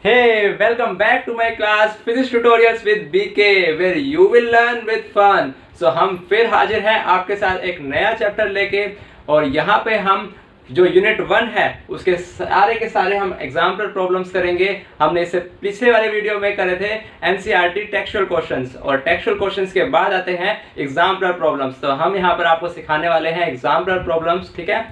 Hey, welcome back to my class Physics Tutorials with BK where you will learn with fun. So हम फिर हाजिर हैं आपके साथ एक नया चैप्टर लेके और यहाँ पे हम जो यूनिट 1 है उसके सारे के सारे हम एग्जाम्पल प्रॉब्लम्स करेंगे। हमने इससे पिछले वाले वीडियो में करे थे एनसीईआरटी टेक्सचुअल क्वेश्चंस और टेक्सचुअल क्वेश्चंस के बाद आते हैं एग्जाम्पल प्रॉब्लम्स। तो हम यहाँ पर आपको सिखाने वाले हैं एग्जाम्पल प्रॉब्लम्स, ठीक है।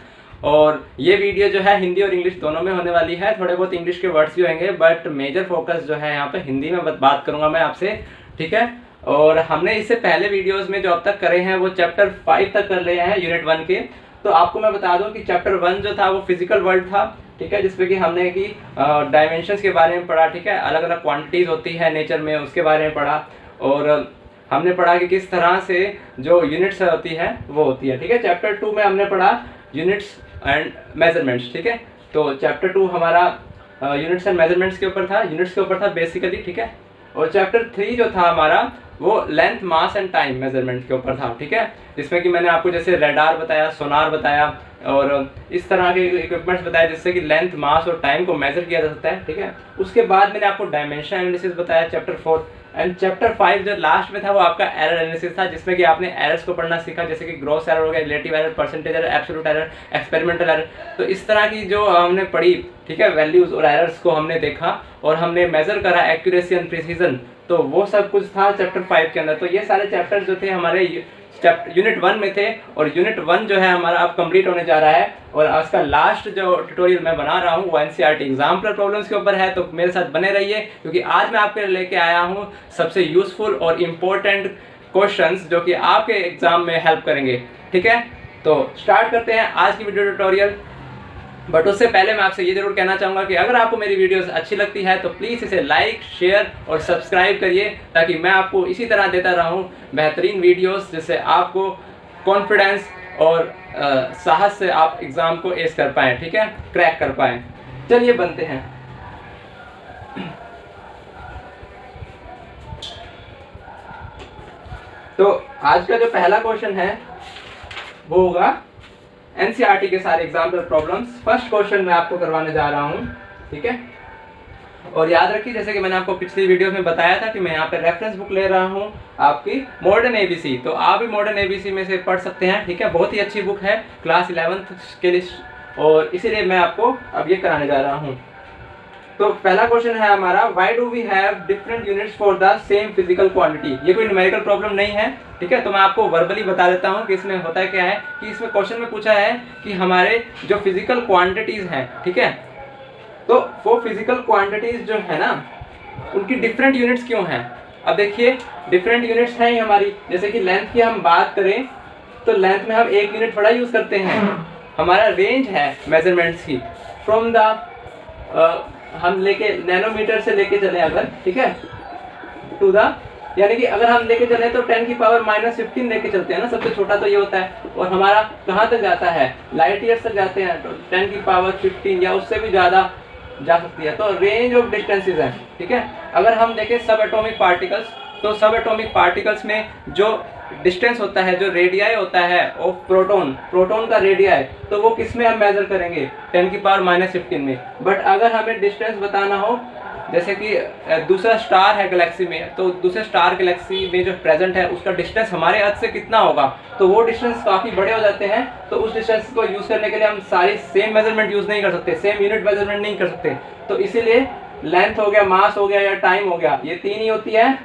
और ये वीडियो जो है हिंदी और इंग्लिश दोनों में होने वाली है। थोड़े बहुत इंग्लिश के वर्ड्स भी होंगे बट मेजर फोकस जो है यहाँ पे हिंदी में बात करूंगा मैं आपसे, ठीक है। और हमने इससे पहले वीडियोस में जो अब तक करे हैं वो चैप्टर 5 तक कर रहे हैं यूनिट 1 के। तो आपको मैं बता दूं कि चैप्टर 1 जो था वो फिजिकल वर्ल्ड था, ठीक है, जिसपे कि हमने कि डायमेंशंस के बारे में पढ़ा, ठीक है, अलग अलग क्वांटिटीज होती है नेचर में उसके बारे में पढ़ा। और हमने पढ़ा कि किस तरह से जो यूनिट्स होती है वो होती है, ठीक है। चैप्टर 2 में हमने पढ़ा यूनिट्स एंड मेजरमेंट्स, ठीक है। तो चैप्टर 2 हमारा यूनिट्स एंड मेजरमेंट्स के ऊपर था, यूनिट्स के ऊपर था बेसिकली, ठीक है। और चैप्टर 3 जो था हमारा वो length, mass and time measurement के ऊपर था, ठीक है, जिसमें कि मैंने आपको जैसे रेडार बताया, सोनार बताया और इस तरह के इक्विपमेंट्स बताया जिससे कि लेंथ, मास और टाइम को मेजर किया जा सकता है, ठीक है। उसके बाद मैंने आपको डायमेंशन एनालिसिस बताया चैप्टर 4 एंड चैप्टर 5 जो लास्ट में था वो आपका एरर एनालिसिस था, जिसमें कि आपने एरर्स को पढ़ना सीखा, जैसे कि ग्रॉस एरर हो गया, relative error, percentage error, absolute error, experimental error. तो इस तरह की जो हमने पढ़ी, ठीक है, वैल्यूज और एरर्स को हमने देखा और हमने मेजर करा एक्यूरेसी एंड प्रिसीजन। तो वो सब कुछ था चैप्टर 5 के अंदर। तो ये सारे चैप्टर्स जो थे हमारे यूनिट 1 में थे और यूनिट 1 जो है हमारा अब कंप्लीट होने जा रहा है। और आज का लास्ट जो ट्यूटोरियल मैं बना रहा हूँ वो एनसीईआरटी एग्जाम्पल प्रॉब्लम्स के ऊपर है। तो मेरे साथ बने रहिए क्योंकि आज मैं आपके लेके आया हूँ सबसे यूजफुल और इम्पोर्टेंट क्वेश्चंस जो कि आपके एग्जाम में हेल्प करेंगे, ठीक है। तो स्टार्ट करते हैं आज की वीडियो ट्यूटोरियल। बट उससे पहले मैं आपसे ये जरूर कहना चाहूँगा कि अगर आपको मेरी वीडियोस अच्छी लगती है तो प्लीज़ इसे लाइक, शेयर और सब्सक्राइब करिए ताकि मैं आपको इसी तरह देता रहूँ बेहतरीन वीडियोस जिससे आपको कॉन्फिडेंस और साहस से आप एग्ज़ाम को एस कर पाएँ, ठीक है, क्रैक कर पाएँ। चलिए बनते हैं। तो आज का जो पहला क्वेश्चन है वो होगा एनसीईआरटी के सारे एग्जाम्पल प्रॉब्लम्स। फर्स्ट क्वेश्चन मैं आपको करवाने जा रहा हूँ, ठीक है। और याद रखिए जैसे कि मैंने आपको पिछली वीडियो में बताया था कि मैं यहाँ पे रेफरेंस बुक ले रहा हूँ आपकी मॉडर्न एबीसी। तो आप भी मॉडर्न एबीसी में से पढ़ सकते हैं, ठीक है। बहुत ही अच्छी बुक है क्लास 11th के लिए और इसीलिए मैं आपको अब ये कराने जा रहा हूँ। तो पहला क्वेश्चन है हमारा, why do we have different units for the same physical quantity. ये कोई न्यूमेरिकल प्रॉब्लम नहीं है, ठीक है। तो मैं आपको वर्बली बता देता हूँ कि इसमें होता है क्या है कि इसमें क्वेश्चन में पूछा है कि हमारे जो फिजिकल क्वांटिटीज हैं, ठीक है, तो वो फिजिकल क्वांटिटीज जो है ना उनकी डिफरेंट यूनिट्स क्यों हैं। अब देखिए डिफरेंट यूनिट्स हैं हमारी, जैसे कि लेंथ की हम बात करें तो लेंथ में हम एक यूनिट बड़ा यूज करते हैं। हमारा रेंज है मेजरमेंट्स की फ्रॉम द हम लेके नैनोमीटर से लेके चले अगर, ठीक है, टू द, यानी कि अगर हम लेके चले तो 10 की पावर -15 लेके चलते हैं ना, सबसे छोटा तो ये होता है। और हमारा कहाँ तक जाता है, लाइट ईयर्स तक जाते हैं, तो 10 की पावर 15 या उससे भी ज़्यादा जा सकती है। तो रेंज ऑफ डिस्टेंसेस है, ठीक है। अगर हम देखें सब एटॉमिक पार्टिकल्स, तो सब एटॉमिक पार्टिकल्स में जो डिस्टेंस होता है, जो रेडियाई होता है ऑफ प्रोटॉन का रेडियाई, तो वो किस में हम मेजर करेंगे, 10 की पावर -15 में। बट अगर हमें डिस्टेंस बताना हो, जैसे कि दूसरा स्टार है गैलेक्सी में, तो दूसरे स्टार गैलेक्सी में जो प्रेजेंट है उसका डिस्टेंस हमारे अर्थ से कितना होगा, तो वो डिस्टेंस काफ़ी बड़े हो जाते हैं। तो उस डिस्टेंस को यूज़ करने के लिए हम सारी सेम मेजरमेंट यूज़ नहीं कर सकते, सेम यूनिट मेजरमेंट नहीं कर सकते। तो इसीलिए लेंथ हो गया, मास हो गया या टाइम हो गया, ये 3 ही होती है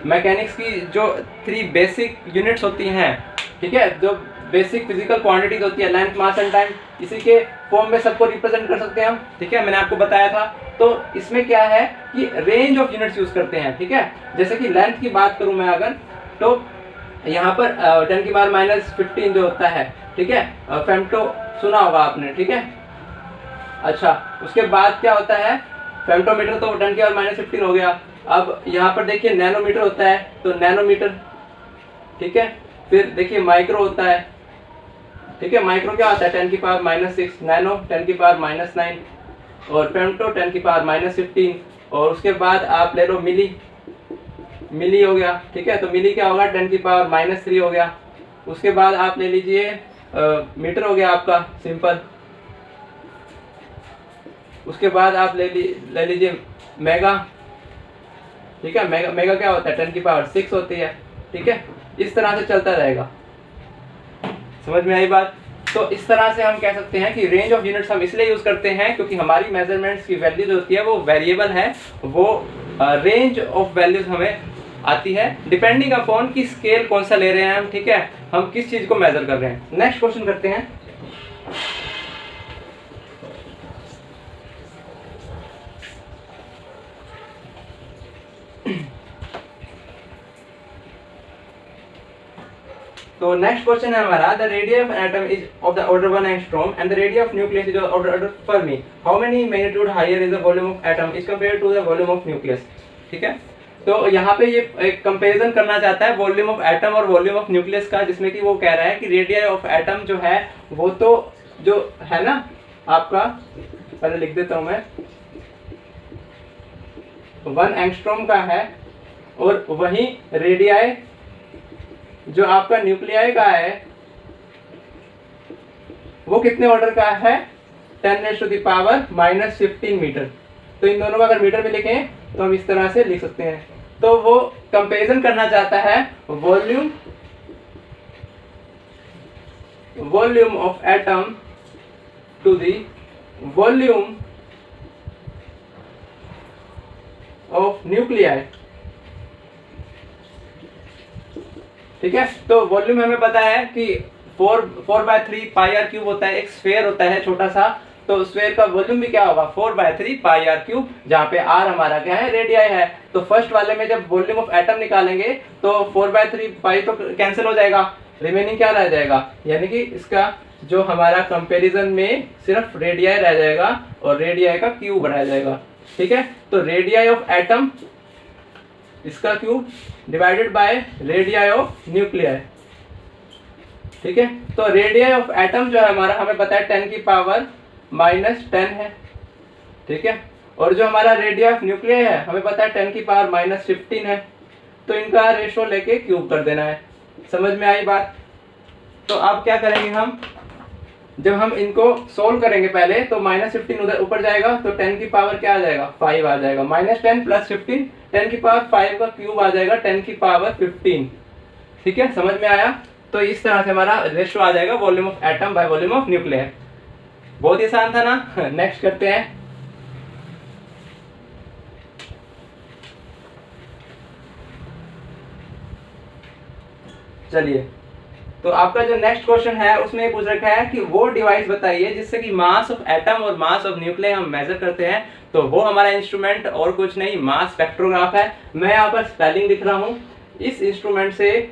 मैकेनिक्स की जो 3 बेसिक यूनिट्स होती हैं, ठीक है, जो बेसिक फिजिकल क्वांटिटीज होती है, लेंथ, मास एंड टाइम। इसी के फॉर्म में सबको रिप्रेजेंट कर सकते हैं हम, ठीक है, मैंने आपको बताया था। तो इसमें क्या है कि रेंज ऑफ यूनिट्स यूज करते हैं, ठीक है। जैसे कि लेंथ की बात करूं मैं अगर, तो यहाँ पर 10 की पावर -15 जो होता है, ठीक है, फेम्टो सुना होगा आपने, ठीक है। अच्छा, उसके बाद क्या होता है, फेम्टोमीटर तो 10 की पावर -15 हो गया। अब यहाँ पर देखिए नैनोमीटर होता है, तो नैनोमीटर, ठीक है। फिर देखिए माइक्रो होता है, ठीक है, माइक्रो क्या होता है, 10 की पावर -6, नैनो 10 की पावर -9 और फेम्टो 10 की पावर -15। और उसके बाद आप ले लो मिली हो गया, ठीक है। तो मिली क्या होगा, 10 की पावर -3 हो गया। उसके बाद आप ले लीजिए मीटर हो गया आपका सिंपल, उसके बाद आप ले लीजिए मेगा, ठीक है। मेगा क्या होता है, 10⁻6 होती है, ठीक है। इस तरह से चलता रहेगा, समझ में आई बात। तो इस तरह से हम कह सकते हैं कि रेंज ऑफ यूनिट्स हम इसलिए यूज करते हैं क्योंकि हमारी मेजरमेंट्स की वैल्यू जो होती है वो वेरिएबल है, वो रेंज ऑफ वैल्यूज हमें आती है डिपेंडिंग अपॉन कि स्केल कौन सा ले रहे हैं हम, ठीक है, हम किस चीज को मेजर कर रहे हैं। नेक्स्ट क्वेश्चन करते हैं। तो नेक्स्ट क्वेश्चन है हमारा, the radius of an atom is of the order 1 angstrom and the radius of nucleus is of order fermi, how many magnitude higher is the volume of atom is compared to the volume of nucleus, ठीक है। तो यहाँ पे ये एक comparison करना चाहता है वॉल्यूम ऑफ एटम और वॉल्यूम ऑफ न्यूक्लियस का, जिसमें कि वो कह रहा है कि रेडियस ऑफ एटम जो है वो तो जो है ना आपका, पहले लिख देता हूं मैं, 1 एंगस्ट्रॉम का है, और वही रेडियस जो आपका न्यूक्लियाई का है वो कितने ऑर्डर का है, 10⁻⁻15 मीटर। तो इन दोनों का अगर मीटर में लिखें तो हम इस तरह से लिख सकते हैं। तो वो कंपैरिजन करना चाहता है volume of atom to the volume of nuclei, ठीक है। तो वॉल्यूम हमें पता है कि 4/3 पाई आर क्यूब होता है, एक स्फेयर होता है छोटा सा, तो स्फेयर का वॉल्यूम भी क्या होगा 4/3 पाई आर क्यूब, जहाँ पे आर हमारा क्या है, रेडियाई है। तो फर्स्ट वाले में जब वॉल्यूम ऑफ एटम निकालेंगे तो 4/3 पाई तो कैंसिल हो जाएगा, रिमेनिंग क्या रह जाएगा, यानी कि इसका जो हमारा कंपैरिजन में सिर्फ रेडियाई रह जाएगा और रेडियाई का क्यूब रह जाएगा, ठीक है। तो रेडियाई ऑफ एटम इसका cube divided by radii of nuclei, ठीक है। तो रेडियाई ऑफ एटम जो है हमारा, हमें पता है 10⁻⁻10 है, ठीक है। और जो हमारा रेडियाई ऑफ न्यूक्लियाई है हमें पता है 10⁻⁻15 है। तो इनका रेशो लेके क्यूब कर देना है, समझ में आई बात। तो अब क्या करेंगे हम, जब हम इनको सोल्व करेंगे पहले तो -15 उधर ऊपर जाएगा, तो 10 की पावर क्या आ जाएगा, 5 आ जाएगा, -10 + 15 10 की पावर 5 का क्यूब आ जाएगा 10 की पावर 15, ठीक है, समझ में आया। तो इस तरह से हमारा रेशियो आ जाएगा volume of atom by volume of nuclear. बहुत ही आसान था ना। नेक्स्ट करते हैं। चलिए, तो आपका जो नेक्स्ट क्वेश्चन है उसमें पूछ रखा है कि वो डिवाइस बताइए जिससे कि मास ऑफ एटम और मास ऑफ न्यूक्लियस हम मेजर करते हैं। तो वो हमारा इंस्ट्रूमेंट और कुछ नहीं, मास स्पेक्ट्रोग्राफ है। मैं यहाँ पर स्पेलिंग लिख रहा हूँ। इस इंस्ट्रूमेंट से,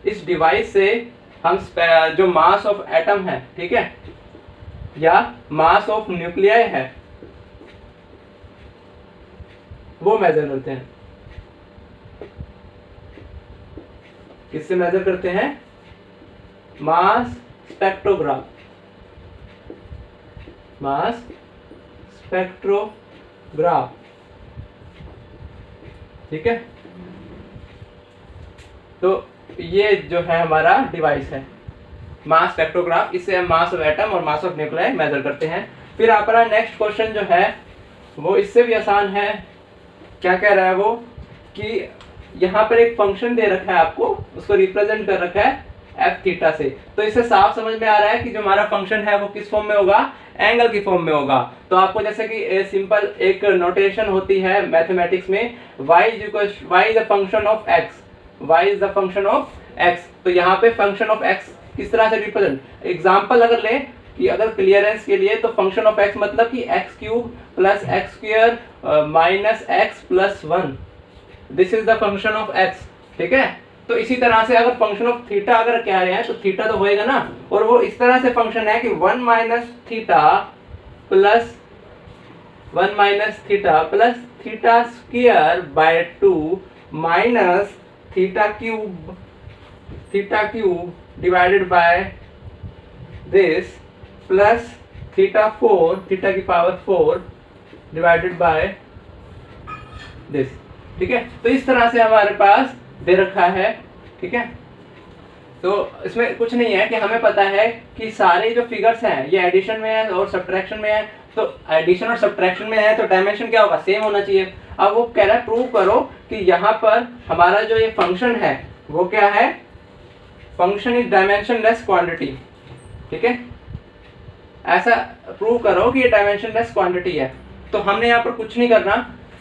इस डिवाइस से हम जो मास ऑफ एटम है, ठीक है, या मास ऑफ न्यूक्लियाई है, वो मेजर करते हैं। किससे मेजर करते हैं? मास स्पेक्ट्रोग्राफ, मास स्पेक्ट्रोग्राफ, ठीक है। तो ये जो है हमारा डिवाइस है मास स्पेक्ट्रोग्राफ। इससे हम मास ऑफ एटम और मास ऑफ न्यूक्लियाई मेजर करते हैं। फिर आपका नेक्स्ट क्वेश्चन जो है वो इससे भी आसान है। क्या कह रहा है वो कि यहाँ पर एक फंक्शन दे रखा है आपको, उसको रिप्रेजेंट कर रखा है एफ थीटा से। तो इससे साफ समझ में आ रहा है कि जो हमारा फंक्शन है वो किस फॉर्म में होगा, एंगल की फॉर्म में होगा। तो आपको जैसे कि सिंपल एक नोटेशन होती है मैथमेटिक्स में, y is the function of x, y is the function of x। तो यहाँ पे फंक्शन ऑफ x किस तरह से रिप्रेजेंट, एग्जांपल अगर ले कि अगर क्लियरेंस के लिए, तो फंक्शन ऑफ x मतलब कि x³ + x² - x + 1, this is the function of x, ठीक है। तो इसी तरह से अगर फंक्शन ऑफ थीटा अगर कह रहे हैं तो थीटा तो होएगा ना, और वो इस तरह से फंक्शन है कि 1 - theta + 1 - theta + θ² - θ³ divided by this plus θ4, theta की पावर 4 डिवाइडेड बाय दिस, ठीक है। तो इस तरह से हमारे पास दे रखा है, ठीक है। तो इसमें कुछ नहीं है कि हमें पता है कि सारे जो फिगर्स हैं ये एडिशन में है और सब्ट्रैक्शन में है, तो एडिशन और सब्ट्रैक्शन में है तो डायमेंशन क्या होगा, सेम होना चाहिए। अब वो कह रहा है प्रूव करो कि यहाँ पर हमारा जो ये फंक्शन है वो क्या है, फंक्शन इज डायमेंशनलेस क्वांटिटी। ठीक है, ऐसा प्रूव करो कि ये डायमेंशनलेस क्वांटिटी है। तो हमने यहाँ पर कुछ नहीं करना,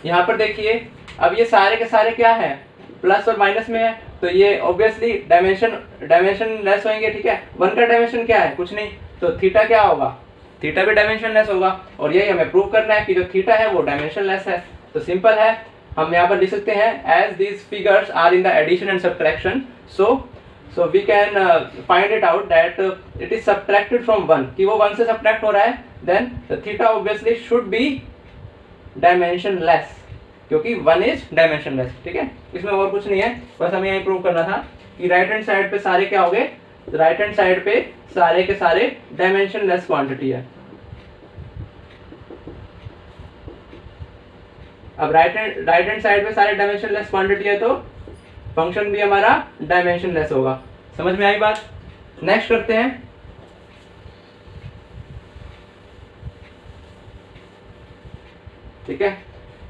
यहाँ पर देखिए अब ये सारे के सारे क्या है, प्लस और माइनस में है, तो ये ऑब्वियसली डायमेंशनलेस होंगे। ठीक है, 1 का डायमेंशन क्या है, कुछ नहीं, तो थीटा क्या होगा, थीटा भी डायमेंशनलेस होगा। और यही हमें प्रूव करना है कि जो थीटा है वो डायमेंशनलेस है। तो सिंपल है, हम यहाँ पर लिख सकते हैं as these figures are in the addition and subtraction, so we can find it out that it is subtracted from 1, कि वो 1 से सब्ट्रैक्ट हो रहा है, then the theta obviously should be dimensionless, क्योंकि 1 is dimensionless। ठीक है, इसमें और कुछ नहीं है, बस हमें यही प्रूव करना था कि राइट हैंड साइड पे सारे क्या हो गए, राइट हैंड साइड पे सारे के सारे डायमेंशनलेस क्वांटिटी है। अब राइट हैंड साइड पे सारे डायमेंशनलेस क्वांटिटी है तो फंक्शन भी हमारा डायमेंशनलेस होगा। समझ में आई बात? नेक्स्ट करते हैं। ठीक है,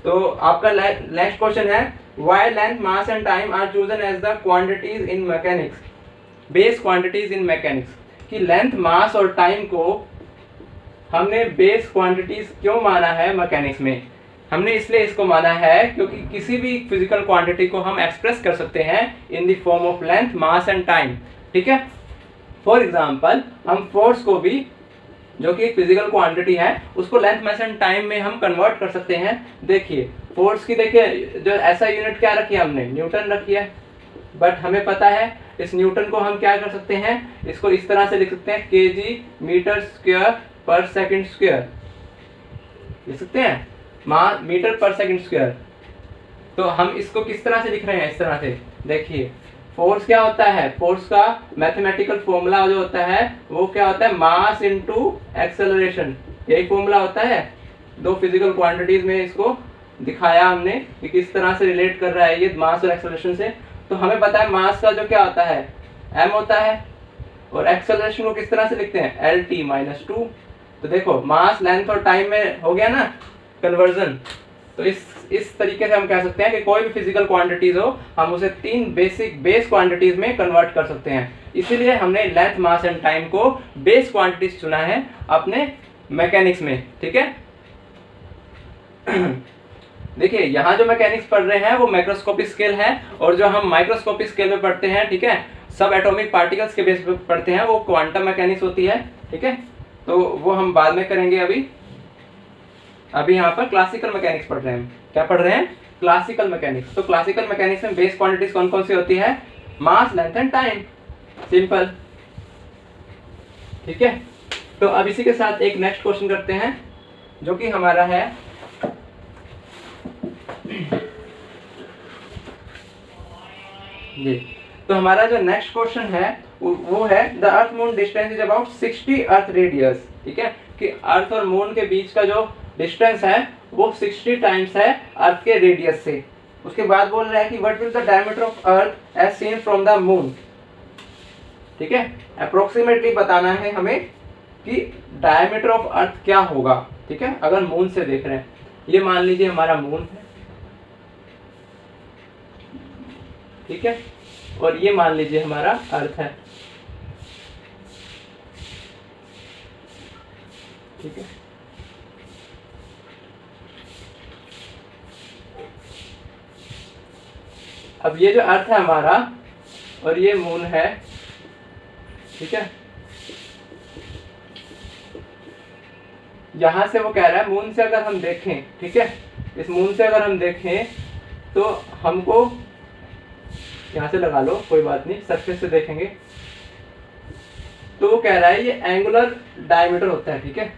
तो आपका नेक्स्ट क्वेश्चन है why length, mass and time are chosen as the quantities in mechanics, base quantities in mechanics. कि लेंथ, मास और टाइम को हमने बेस क्वांटिटीज क्यों माना है मैकेनिक्स में? हमने इसलिए इसको माना है क्योंकि किसी भी फिजिकल क्वांटिटी को हम एक्सप्रेस कर सकते हैं in the form of length, mass and time. ठीक है, फॉर एग्जांपल हम फोर्स को भी, जो कि एक फिजिकल क्वांटिटी है, उसको लेंथ, मास एंड टाइम में हम कन्वर्ट कर सकते हैं। देखिए फोर्स की, देखिए जो ऐसा यूनिट क्या रखी है हमने, न्यूटन रखी है, बट हमें पता है इस न्यूटन को हम क्या कर सकते हैं, इसको इस तरह से लिख सकते हैं केजी मीटर स्क्वायर पर सेकंड स्क्वायर, लिख सकते हैं मीटर पर सेकंड स्क्वायर। तो हम इसको किस तरह से लिख रहे हैं, इस तरह से। देखिए फोर्स क्या होता है, फोर्स का मैथमेटिकल फॉर्मूला जो होता है वो क्या होता है, मास इनटू एक्सेलरेशन, यही फॉर्मूला होता है। दो फिजिकल क्वांटिटीज में इसको दिखाया हमने कि किस तरह से रिलेट कर रहा है ये मास और एक्सेलरेशन से। तो हमें पता है मास का जो क्या होता है, m होता है, और एक्सेलरेशन को किस तरह से लिखते हैं, LT-2। तो देखो मास, लेंथ और टाइम में हो गया ना कन्वर्जन। तो इस तरीके से हम कह सकते हैं कि कोई भी फिजिकल क्वांटिटीज हो हम उसे 3 बेस क्वांटिटीज में कन्वर्ट कर सकते हैं। इसीलिए हमने लेंथ, मास एंड टाइम को बेस क्वांटिटीज चुना है अपने मैकेनिक्स में। ठीक है, देखिए यहाँ जो मैकेनिक्स पढ़ रहे हैं वो मैक्रोस्कोपिक स्केल है, और जो हम माइक्रोस्कोपिक स्केल में पढ़ते हैं, ठीक है, सब एटॉमिक पार्टिकल्स के बेस पे पढ़ते हैं, वो क्वांटम मैकेनिक्स होती है। ठीक है, तो वो हम बाद में करेंगे। अभी यहाँ पर क्लासिकल मैकेनिक्स पढ़ रहे हैं। क्या पढ़ रहे हैं, क्लासिकल मैकेनिक्स। तो क्लासिकल मैकेनिक्स में बेस क्वांटिटीज कौन कौन सी होती है, मास, लेंथ एंड टाइम, सिंपल। ठीक है, तो अब इसी के साथ एक नेक्स्ट क्वेश्चन करते हैं जो कि हमारा है ये। तो हमारा जो नेक्स्ट क्वेश्चन है वो है the earth moon distance is about 60 earth radius. ठीक है, कि अर्थ और मून के बीच का जो डिस्टेंस है वो 60 टाइम्स है अर्थ के रेडियस से। उसके बाद बोल रहा है कि what will the diameter of earth as seen from the moon. ठीक है, अप्रोक्सीमेटली बताना है हमें कि डायमीटर ऑफ अर्थ क्या होगा। ठीक है, अगर मून से देख रहे हैं, ये मान लीजिए हमारा मून है, ठीक है, और ये मान लीजिए हमारा अर्थ है। ठीक है, अब ये जो अर्थ है हमारा और ये मून है। ठीक है, यहां से वो कह रहा है मून से अगर हम देखें, ठीक है, इस मून से अगर हम देखें तो हमको यहां से लगा लो, कोई बात नहीं, सरफेस से देखेंगे तो वो कह रहा है ये एंगुलर डायमीटर होता है। ठीक है,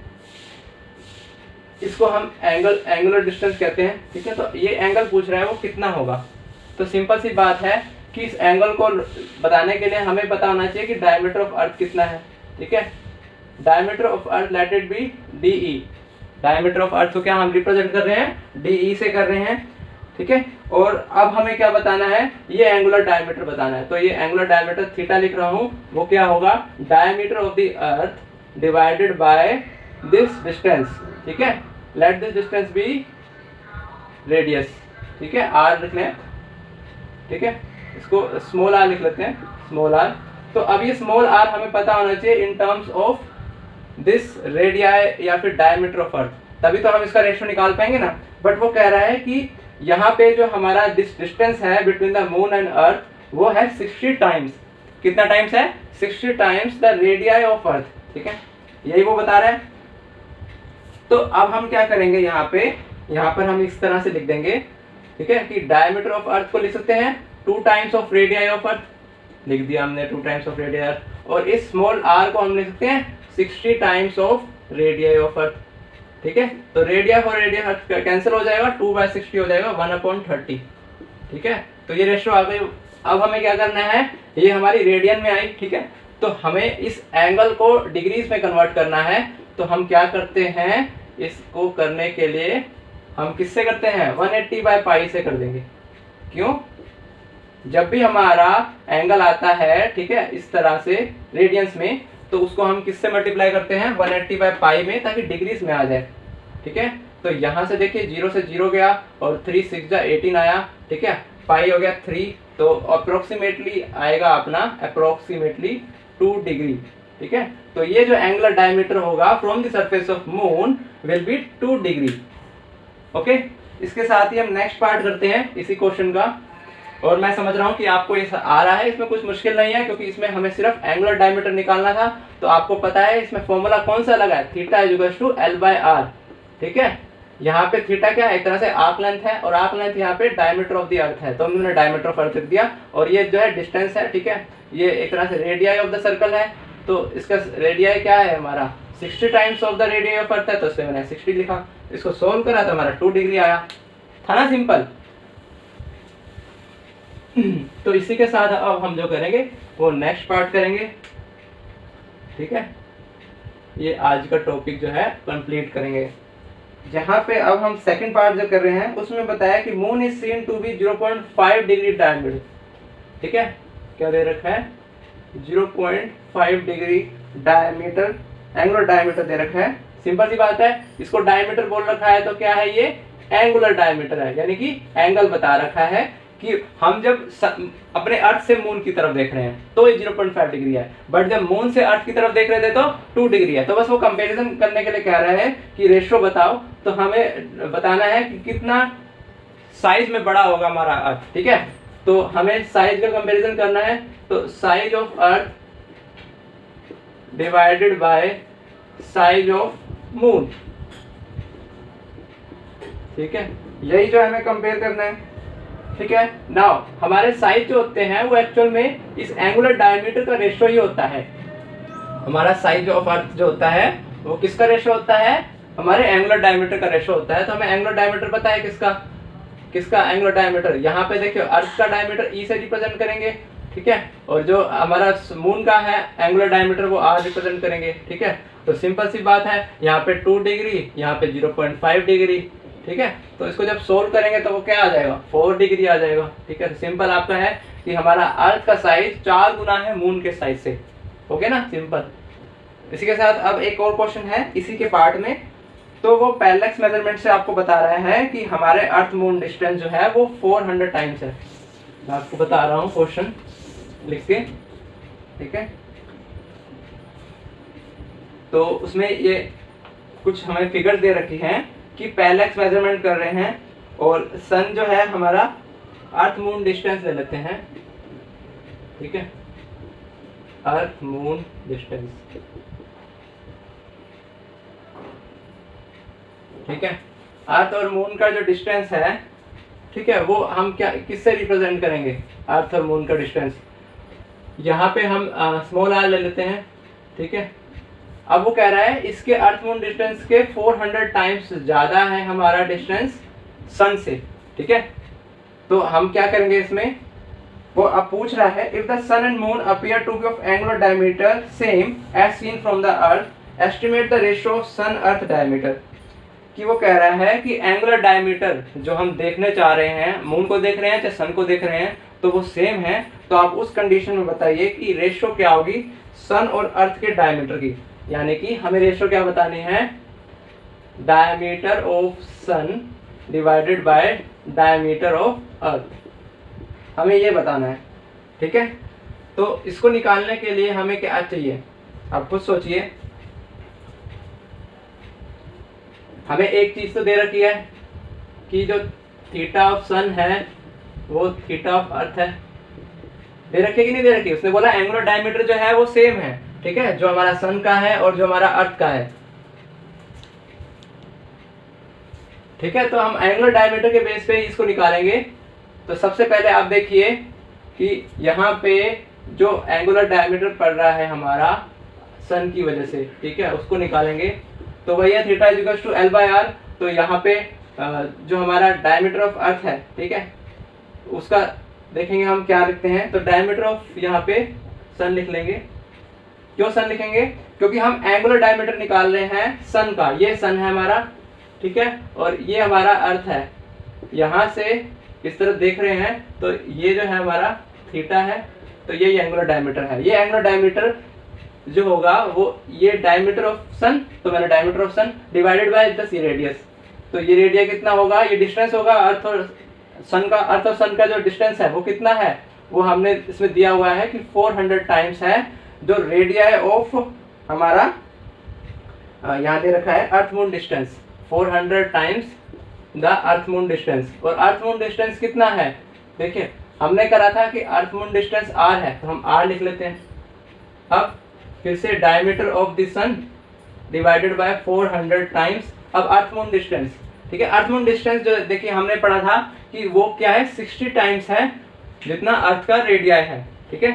इसको हम एंगुलर डिस्टेंस कहते हैं। ठीक है, तो ये एंगल पूछ रहा है वो कितना होगा। तो सिंपल सी बात है कि इस एंगल को बताने के लिए हमें पता होना चाहिए कि डायमीटर ऑफ अर्थ कितना है। ठीक है, diameter of earth let it be DE। Diameter of अर्थ को क्या हम रिप्रेजेंट कर रहे हैं, DE से कर रहे हैं। ठीक है। और अब हमें क्या बताना है, ये एंगुलर डायमीटर बताना है। तो ये एंगुलर डायमीटर थीटा लिख रहा हूँ, वो क्या होगा, diameter of the earth divided by this distance, ठीक है। Let this distance be radius, ठीक है, आर लिख लें, ठीक है, इसको स्मॉल आर लिख लेते हैं, स्मॉल आर। तो अब ये स्मॉल आर हमें पता होना चाहिए in terms of this radii या फिर डायमीटर ऑफ अर्थ, तभी तो हम इसका रेशियो निकाल पाएंगे ना। बट वो कह रहा है कि यहाँ पे जो हमारा डिस्टेंस है between the moon and earth वो है 60 टाइम्स, कितना टाइम्स है, 60 times the radii of earth, ठीक है, यही वो बता रहा है। तो अब हम क्या करेंगे, यहाँ पर हम इस तरह से लिख देंगे, ठीक है, कि डायमीटर ऑफ अर्थ को लिख सकते हैं 2 टाइम्स ऑफ रेडियाई ऑफ अर्थ, लिख दिया हमने 2 टाइम्स ऑफ रेडियाई अर्थ, और इस स्मॉल आर को हम लिख सकते हैं 60 times of radii of earth, ठीक है। तो रेडिया और रेडिया अर्थ कैंसिल हो जाएगा, 2/60 हो जाएगा 1/30, ठीक है। तो ये रेशियो आ गई। अब हमें क्या करना है, ये हमारी रेडियन में आई, ठीक है, तो हमें इस एंगल को डिग्रीज में कन्वर्ट करना है। तो हम क्या करते हैं, इसको करने के लिए हम किससे करते हैं, 180/π से कर देंगे। क्यों, जब भी हमारा एंगल आता है, ठीक है, इस तरह से रेडियंस में, तो उसको हम किससे मल्टीप्लाई करते हैं, 180/π में, ताकि डिग्रीज में आ जाए, ठीक है। तो यहाँ से देखिए 0 से 0 गया और 3 6 18 आया, ठीक है, पाई हो गया 3, तो अप्रोक्सीमेटली आएगा अपना अप्रोक्सीमेटली 2 डिग्री, ठीक है। तो ये जो एंगुलर डायमीटर होगा from the surface of moon will be 2 degree. Okay, इसके साथ ही हम नेक्स्ट पार्ट करते हैं इसी क्वेश्चन का। और मैं समझ रहा हूँ कि आपको ये आ रहा है, इसमें कुछ मुश्किल नहीं है, क्योंकि इसमें हमें सिर्फ एंगुलर डायमीटर निकालना था। तो आपको पता है इसमें फॉर्मूला कौन सा लगा है, थीटा इज टू L/R, ठीक है। यहाँ पे थीटा क्या है, एक तरह से आर्क लेंथ है, और आर्क लेंथ यहाँ पे डायमीटर ऑफ द अर्थ है, तो हमने डायमीटर ऑफ अर्थ लिख दिया। और ये जो है डिस्टेंस है, ठीक है, ये एक तरह से रेडियाई ऑफ द सर्कल है, तो इसका रेडियाई क्या है हमारा 60 times of the radii of अर्थ है, तो इसमें मैंने 60 लिखा। इसको सोल्व करा तो हमारा 2 डिग्री आया, था ना सिंपल। तो इसी के साथ अब हम जो करेंगे वो नेक्स्ट पार्ट करेंगे, ठीक है। ये आज का टॉपिक जो है कंप्लीट करेंगे, जहाँ पे अब हम सेकंड पार्ट जो कर रहे हैं उसमें बताया कि moon is seen to be 0.5 degree diameter, ठीक है, क्या दे रखा है 0.5 डिग्री डायमीटर, एंगुलर डायमीटर दे रखा है। सिंपल सी बात है, इसको डायमीटर बोल रखा है तो क्या है, ये एंगुलर डायमीटर है, यानी कि एंगल बता रखा है कि हम जब अपने अर्थ से मून की तरफ देख रहे हैं तो ये 0.5 डिग्री है, बट जब मून से अर्थ की तरफ देख रहे थे तो 2 डिग्री है। तो बस वो कंपैरिजन करने के लिए कह रहा है कि रेशियो बताओ, तो हमें बताना है कि कितना साइज में बड़ा होगा हमारा अर्थ, ठीक है। तो हमें साइज का कंपैरिजन करना है, तो size of earth divided bye size of moon, ठीक है, यही जो हमें कंपेयर करना है, ठीक है। नाउ हमारे साइज जो होते हैं वो एक्चुअल में इस एंगुलर डायमीटर का रेशियो ही होता है। हमारा साइज ऑफ अर्थ जो होता है वो किसका रेशियो होता है, हमारे एंगुलर डायमीटर का रेशियो होता है। तो हमें एंगुलर डायमीटर पता है किसका एंगुलर डायमीटर, यहाँ पे देखियो अर्थ का डायमीटर ई से रिप्रेजेंट करेंगे, ठीक है, और जो हमारा मून का है एंगुलर डायमीटर वो आर रिप्रेजेंट करेंगे, ठीक है। तो सिंपल सी बात है, यहाँ पे 2 डिग्री, यहाँ पे 0.5 डिग्री, ठीक है। तो इसको जब सोल्व करेंगे तो वो क्या आ जाएगा, 4 डिग्री आ जाएगा, ठीक है। सिंपल आपका है कि हमारा अर्थ का साइज 4 गुना है मून के साइज से, ओके ना, सिंपल। इसी के साथ अब एक और क्वेश्चन है इसी के पार्ट में, तो वो पैरेलैक्स मेजरमेंट से आपको बता रहा है कि हमारे अर्थ मून डिस्टेंस जो है वो 400 टाइम्स है। मैं आपको बता रहा हूँ क्वेश्चन लिख के, ठीक है। तो उसमें ये कुछ हमें फिगर दे रखी हैं कि पैरेलैक्स मेजरमेंट कर रहे हैं, और सन जो है हमारा अर्थ मून डिस्टेंस ले लेते हैं, ठीक है, अर्थ मून डिस्टेंस, ठीक है। अर्थ और मून का जो डिस्टेंस है, ठीक है, वो हम क्या किससे रिप्रेजेंट करेंगे, अर्थ और मून का डिस्टेंस। यहाँ पे हम स्मॉल आर ले लेते हैं, ठीक है। अब वो कह रहा है इसके अर्थ मून डिस्टेंस के 400 टाइम्स ज्यादा है हमारा डिस्टेंस सन से, ठीक है। तो हम क्या करेंगे इसमें, वो अब पूछ रहा है if the sun and moon appear to be of angular diameter same as seen from the earth, estimate the ratio of sun earth diameter, कि वो कह रहा है कि एंगुलर डायमीटर जो हम देखने चाह रहे हैं, मून को देख रहे हैं चाहे सन को देख रहे हैं, तो वो सेम है। तो आप उस कंडीशन में बताइए कि रेशियो क्या होगी सन और अर्थ के डायमीटर की। यानी कि हमें रेशियो क्या बतानी है, diameter of sun divided by diameter of earth, हमें ये बताना है। ठीक है, तो इसको निकालने के लिए हमें क्या चाहिए, आप खुद सोचिए। हमें एक चीज तो दे रखी है कि जो थीटा ऑफ सन है वो थीटा ऑफ अर्थ है, दे रखी है कि नहीं दे रखी। उसने बोला एंगुलर डायमीटर जो है वो सेम है, ठीक है, जो हमारा सन का है और जो हमारा अर्थ का है। ठीक है, तो हम एंगुलर डायमीटर के बेस पे इसको निकालेंगे। तो सबसे पहले आप देखिए कि यहाँ पे जो एंगुलर डायमीटर पड़ रहा है हमारा सन की वजह से, ठीक है, उसको निकालेंगे। तो वही है theta is equal to L by R. तो यहाँ पे जो हमारा डायमीटर ऑफ अर्थ है, ठीक है, उसका देखेंगे हम क्या लिखते हैं। तो डायमीटर ऑफ यहाँ पे सन लिख लेंगे। क्यों सन लिखेंगे, क्योंकि हम एंगुलर डायमीटर निकाल रहे हैं सन का। ये सन है हमारा, ठीक है, और ये हमारा अर्थ है। यहाँ से इस तरफ देख रहे हैं तो ये जो है हमारा थीटा है, तो ये एंगुलर डायमीटर है। ये एंगुलर डायमीटर जो होगा वो ये डायमीटर ऑफ सन, तो मैंने diameter of sun divided by the C radius. तो ये रेडिया कितना होगा, ये डिस्टेंस होगा अर्थ और सन का। अर्थ और सन का जो डिस्टेंस है वो कितना है, वो हमने इसमें दिया हुआ है कि 400 टाइम्स है जो रेडिया है ऑफ हमारा, यहाँ दे रखा है earth moon distance, 400 times the earth moon distance. और अर्थ मून डिस्टेंस कितना है, देखिए हमने करा था कि अर्थ मून डिस्टेंस आर है, तो हम आर लिख लेते हैं। अब फिर से diameter of the sun divided by 400 times, अब अर्थ मून डिस्टेंस, ठीक है। अर्थ मून डिस्टेंस जो देखिए हमने पढ़ा था कि वो क्या है, 60 टाइम्स है जितना अर्थ का रेडियाई है, ठीक है,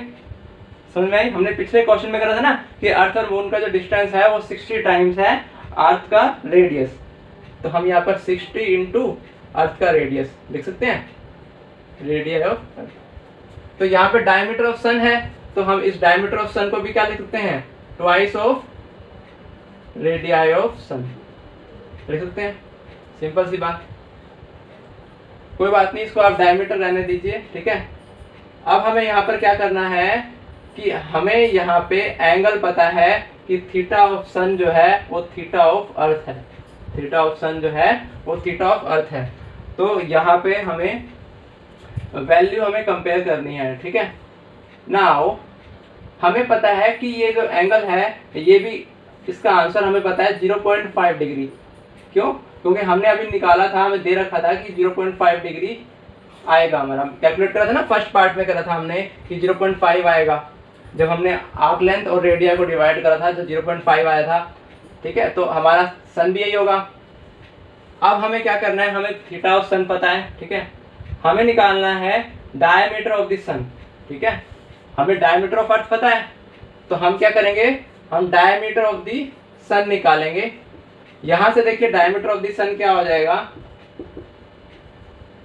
समझ में आई। हमने पिछले क्वेश्चन में करा था ना कि अर्थ और मून का जो डिस्टेंस है वो 60 टाइम्स है अर्थ का रेडियस। तो हम यहाँ पर 60 इंटू अर्थ का रेडियस लिख सकते हैं, रेडियस ऑफ अर्थ। तो यहाँ पे डायमीटर ऑफ सन है, तो हम इस डायमीटर ऑफ सन को भी क्या लिख सकते हैं, ट्वाइस ऑफ रेडियाई ऑफ सन लिख सकते हैं। सिंपल सी बात, कोई बात नहीं, इसको आप डायमीटर रहने दीजिए, ठीक है। अब हमें यहाँ पर क्या करना है कि हमें यहाँ पे एंगल पता है कि थीटा ऑफ सन जो है वो थीटा ऑफ अर्थ है, थीटा ऑफ सन जो है वो थीटा ऑफ अर्थ है। तो यहाँ पे हमें वैल्यू हमें कंपेयर करनी है, ठीक है। नाउ हमें पता है कि ये जो एंगल है ये भी, इसका आंसर हमें पता है 0.5 डिग्री। क्यों, क्योंकि हमने अभी निकाला था, हमें दे रखा था कि 0.5 डिग्री आएगा। हमारा कैलकुलेट करा था ना, फर्स्ट पार्ट में करा था हमने कि 0.5 आएगा, जब हमने आर्क लेंथ और रेडिया को डिवाइड करा था तो 0.5 आया था, ठीक है। तो हमारा सन भी यही होगा। अब हमें क्या करना है, हमें थीटा ऑफ सन पता है, ठीक है, हमें निकालना है डायमीटर ऑफ द सन, ठीक है। हमें डायमीटर ऑफ अर्थ पता है, तो हम क्या करेंगे, हम डायमीटर ऑफ द सन निकालेंगे। यहां से देखिए डायमीटर ऑफ द सन क्या हो जाएगा,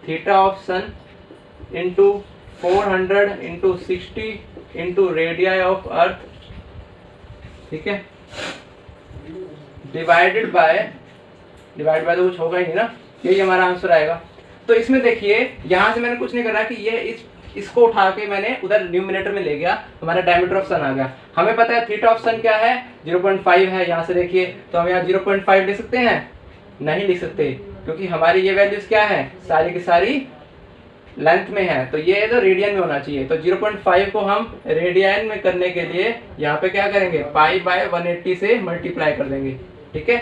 theta of sun into 400 into 60 into radii of earth, ठीक है, डिवाइड बाय तो कुछ होगा ही नहीं ना, यही हमारा आंसर आएगा। तो इसमें देखिए यहाँ से मैंने कुछ नहीं करा कि ये इसको उठा के मैंने उधर न्यूमिनेटर में ले गया, हमारा डायमीटर ऑफ सन आ गया। हमें पता है थीटा ऑफ सन क्या है, 0.5 है। यहाँ से देखिए तो हम यहाँ 0.5 लिख सकते हैं, नहीं लिख सकते, क्योंकि हमारी ये वैल्यूज क्या है, सारी की सारी लेंथ में है, तो ये तो रेडियन में होना चाहिए। तो 0.5 को हम रेडियन में करने के लिए यहाँ पे क्या करेंगे, पाई बाय 180 से मल्टीप्लाई कर देंगे, ठीक है।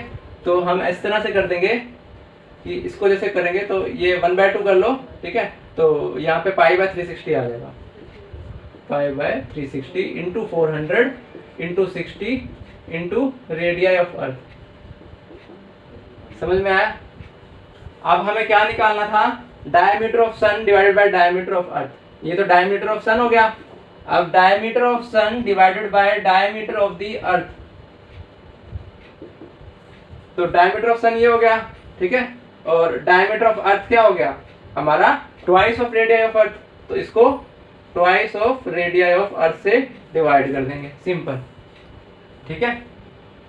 तो हम इस तरह से कर देंगे कि इसको जैसे करेंगे तो ये 1/2 कर लो, ठीक है। तो यहाँ पे पाई बाय 360 आ जाएगा, pi by 360 into 400 into 60 into radii of earth. समझ में आया। अब हमें क्या निकालना था, diameter of sun divided by diameter of earth. ये तो डायमीटर ऑफ सन हो गया। अब diameter of sun divided by diameter of the earth, तो डायमीटर ऑफ सन ये हो गया, ठीक है, और डायमीटर ऑफ अर्थ क्या हो गया हमारा, ट्वाइस ऑफ रेडियाई ऑफ अर्थ। तो इसको ट्वाइस ऑफ रेडियाई ऑफ अर्थ से डिवाइड कर देंगे, सिंपल, ठीक है।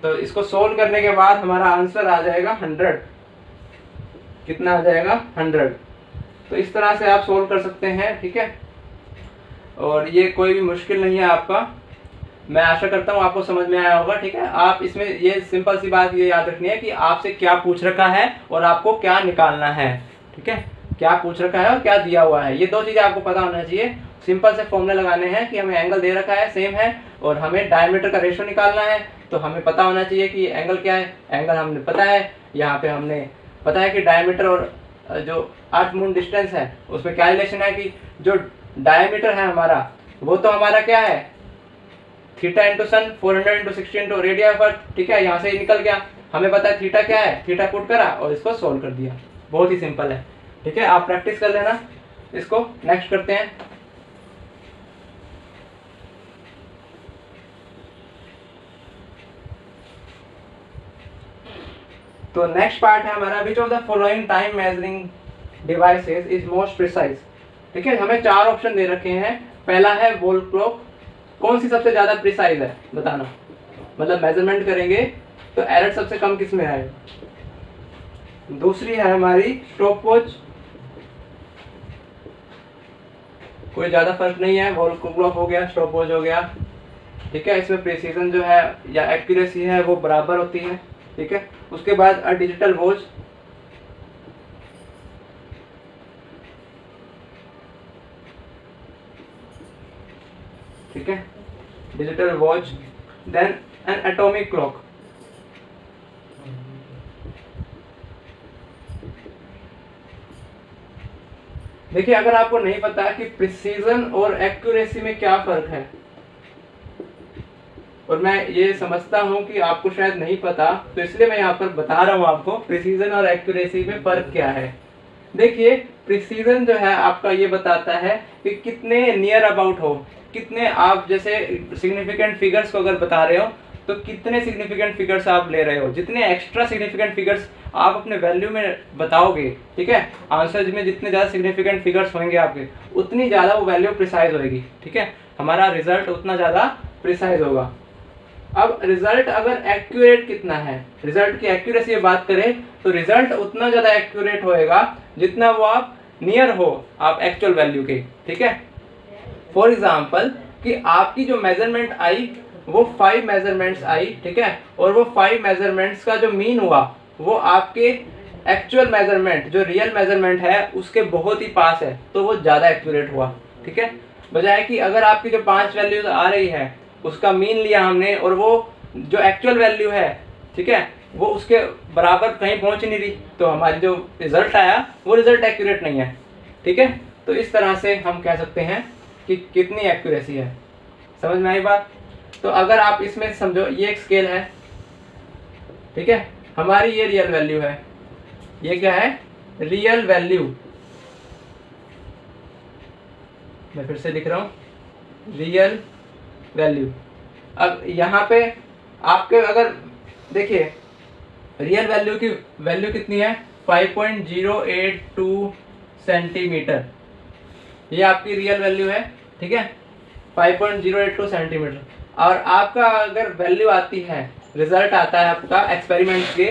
तो इसको सोल्व करने के बाद हमारा आंसर आ जाएगा 100, कितना आ जाएगा 100। तो इस तरह से आप सोल्व कर सकते हैं, ठीक है। और ये कोई भी मुश्किल नहीं है आपका, मैं आशा करता हूँ आपको समझ में आया होगा, ठीक है। आप इसमें ये सिंपल सी बात ये याद रखनी है कि आपसे क्या पूछ रखा है और आपको क्या निकालना है, ठीक है। क्या पूछ रखा है और क्या दिया हुआ है, ये दो चीज़ें आपको पता होना चाहिए। सिंपल से फॉर्मूले लगाने हैं कि हमें एंगल दे रखा है सेम है और हमें डायमीटर का रेशो निकालना है, तो हमें पता होना चाहिए कि एंगल क्या है। एंगल हमने पता है, यहाँ पे हमने पता है कि डायमीटर और जो अर्थ मून डिस्टेंस है उसमें क्या रिलेशन है कि जो डायमीटर है हमारा वो तो हमारा क्या है theta into sun 400 into 60 into radius of earth, ठीक है। यहाँ से ही निकल गया, हमें पता है थीटा क्या है, थीटा पुट करा और इसको सोल्व कर दिया। बहुत ही सिंपल है, ठीक है। आप प्रैक्टिस कर लेना इसको। नेक्स्ट करते हैं। तो नेक्स्ट पार्ट है हमारा which of the following time measuring devices is most precise, ठीक है। हमें 4 ऑप्शन दे रखे हैं। पहला है वॉल क्लॉक, कौन सी सबसे ज्यादा प्रिसाइज है बताना, मतलब मेजरमेंट करेंगे तो एरर सबसे कम किस में आएगा। दूसरी है हमारी स्टॉप वॉच, कोई ज्यादा फर्क नहीं है, वॉल क्लॉक हो गया, स्टॉप वॉच हो गया, ठीक है। इसमें प्रिसीजन जो है या एक्यूरेसी है वो बराबर होती है, ठीक है। उसके बाद डिजिटल वॉच, ठीक है, digital watch. Then an atomic clock, देखिए अगर आपको नहीं पता कि प्रिसीजन और एक्यूरेसी में क्या फर्क है, और मैं ये समझता हूं कि आपको शायद नहीं पता, तो इसलिए मैं यहाँ पर बता रहा हूँ आपको प्रिसीजन और एक्यूरेसी में फर्क क्या है। देखिए प्रिसीजन जो है आपका ये बताता है कि कितने नियर अबाउट हो, कितने आप जैसे सिग्निफिकेंट फिगर्स को अगर बता रहे हो तो कितने सिग्निफिकेंट फिगर्स आप ले रहे हो, जितने एक्स्ट्रा सिग्निफिकेंट फिगर्स आप अपने वैल्यू में बताओगे, ठीक है, आंसर में जितने ज़्यादा सिग्निफिकेंट फिगर्स होंगे आपके उतनी ज़्यादा वो वैल्यू प्रिसाइज होगी, ठीक है। हमारा रिजल्ट उतना ज़्यादा प्रिसाइज होगा। अब रिजल्ट अगर एक्यूरेट कितना है, रिजल्ट की एक्यूरेसी बात करें तो रिजल्ट उतना ज़्यादा एक्यूरेट होएगा जितना वो आप नियर हो आप एक्चुअल वैल्यू के, ठीक है। फॉर एग्जाम्पल कि आपकी जो मेजरमेंट आई वो 5 मेजरमेंट्स आई, ठीक है, और वो 5 मेजरमेंट्स का जो मीन हुआ वो आपके एक्चुअल मेजरमेंट जो रियल मेजरमेंट है उसके बहुत ही पास है, तो वो ज़्यादा एक्यूरेट हुआ, ठीक है। बजाय कि अगर आपकी जो 5 वैल्यूज आ रही है उसका मीन लिया हमने और वो जो एक्चुअल वैल्यू है, ठीक है, वो उसके बराबर कहीं पहुंच नहीं रही, तो हमारी जो रिजल्ट आया वो रिजल्ट एक्यूरेट नहीं है, ठीक है। तो इस तरह से हम कह सकते हैं कि कितनी एक्यूरेसी है। समझ में आई बात। तो अगर आप इसमें समझो ये एक स्केल है, ठीक है, हमारी ये रियल वैल्यू है, ये क्या है रियल वैल्यू, मैं फिर से लिख रहा हूं रियल वैल्यू। अब यहाँ पे आपके अगर देखिए रियल वैल्यू की वैल्यू कितनी है 5.082 सेंटीमीटर, ये आपकी रियल वैल्यू है, ठीक है, 5.082 सेंटीमीटर। और आपका अगर वैल्यू आती है, रिजल्ट आता है आपका एक्सपेरिमेंट के,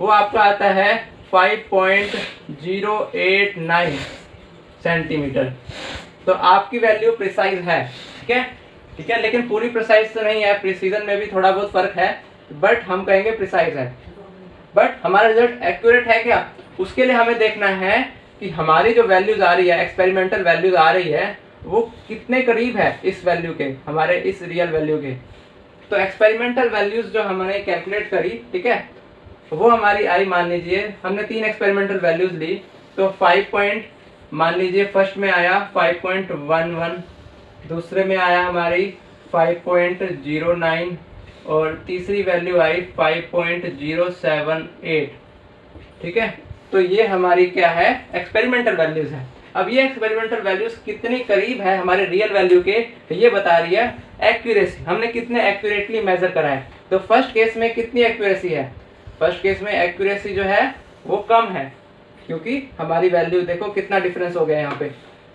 वो आपका आता है 5.089 सेंटीमीटर। तो आपकी वैल्यू प्रिसाइज है, ठीक है, ठीक है, लेकिन पूरी प्रिसाइज तो नहीं है, प्रिसीजन में भी थोड़ा बहुत फर्क है, बट हम कहेंगे प्रिसाइज है। बट हमारा रिजल्ट एक्यूरेट है क्या, उसके लिए हमें देखना है कि हमारी जो वैल्यूज आ रही है, एक्सपेरिमेंटल वैल्यूज आ रही है, वो कितने करीब है इस वैल्यू के, हमारे इस रियल वैल्यू के। तो एक्सपेरिमेंटल वैल्यूज जो हमने कैलकुलेट करी, ठीक है, वो हमारी आई, मान लीजिए हमने 3 एक्सपेरिमेंटल वैल्यूज ली, तो 5 मान लीजिए फर्स्ट में आया 5.11, दूसरे में आया हमारी 5.09 और तीसरी वैल्यू आई 5.078, ठीक है। तो ये हमारी क्या है एक्सपेरिमेंटल वैल्यूज है। अब ये एक्सपेरिमेंटल वैल्यूज कितनी करीब है हमारे रियल वैल्यू के, ये बता रही है एक्यूरेसी, हमने कितने एक्यूरेटली मेजर करा है। तो फर्स्ट केस में कितनी एक्यूरेसी है, फर्स्ट केस में एक्यूरेसी जो है वो कम है, क्योंकि हमारी वैल्यू देखो कितना डिफरेंस हो गया यहाँ पे।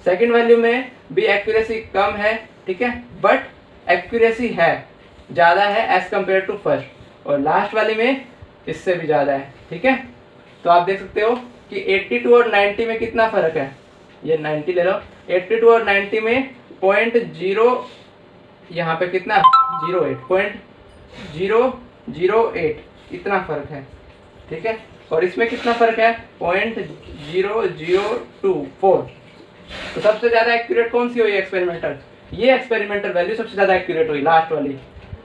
सेकंड वैल्यू में भी एक्यूरेसी कम है, ठीक है, बट एक्यूरेसी है ज़्यादा है एज कम्पेयर टू फर्स्ट, और लास्ट वाले में इससे भी ज़्यादा है, ठीक है। तो आप देख सकते हो कि 82 और 90 में कितना फ़र्क है। ये 90 ले लो, 82 और 90 में 0.0, यहाँ पे कितना 0.008 इतना फ़र्क है, ठीक है। और इसमें कितना फ़र्क है 0.0024। तो सबसे ज़्यादा एक्यूरेट कौन सी हुई एक्सपेरिमेंटल, ये एक्सपेरिमेंटल वैल्यू सबसे ज़्यादा एक्यूरेट हुई लास्ट वाली,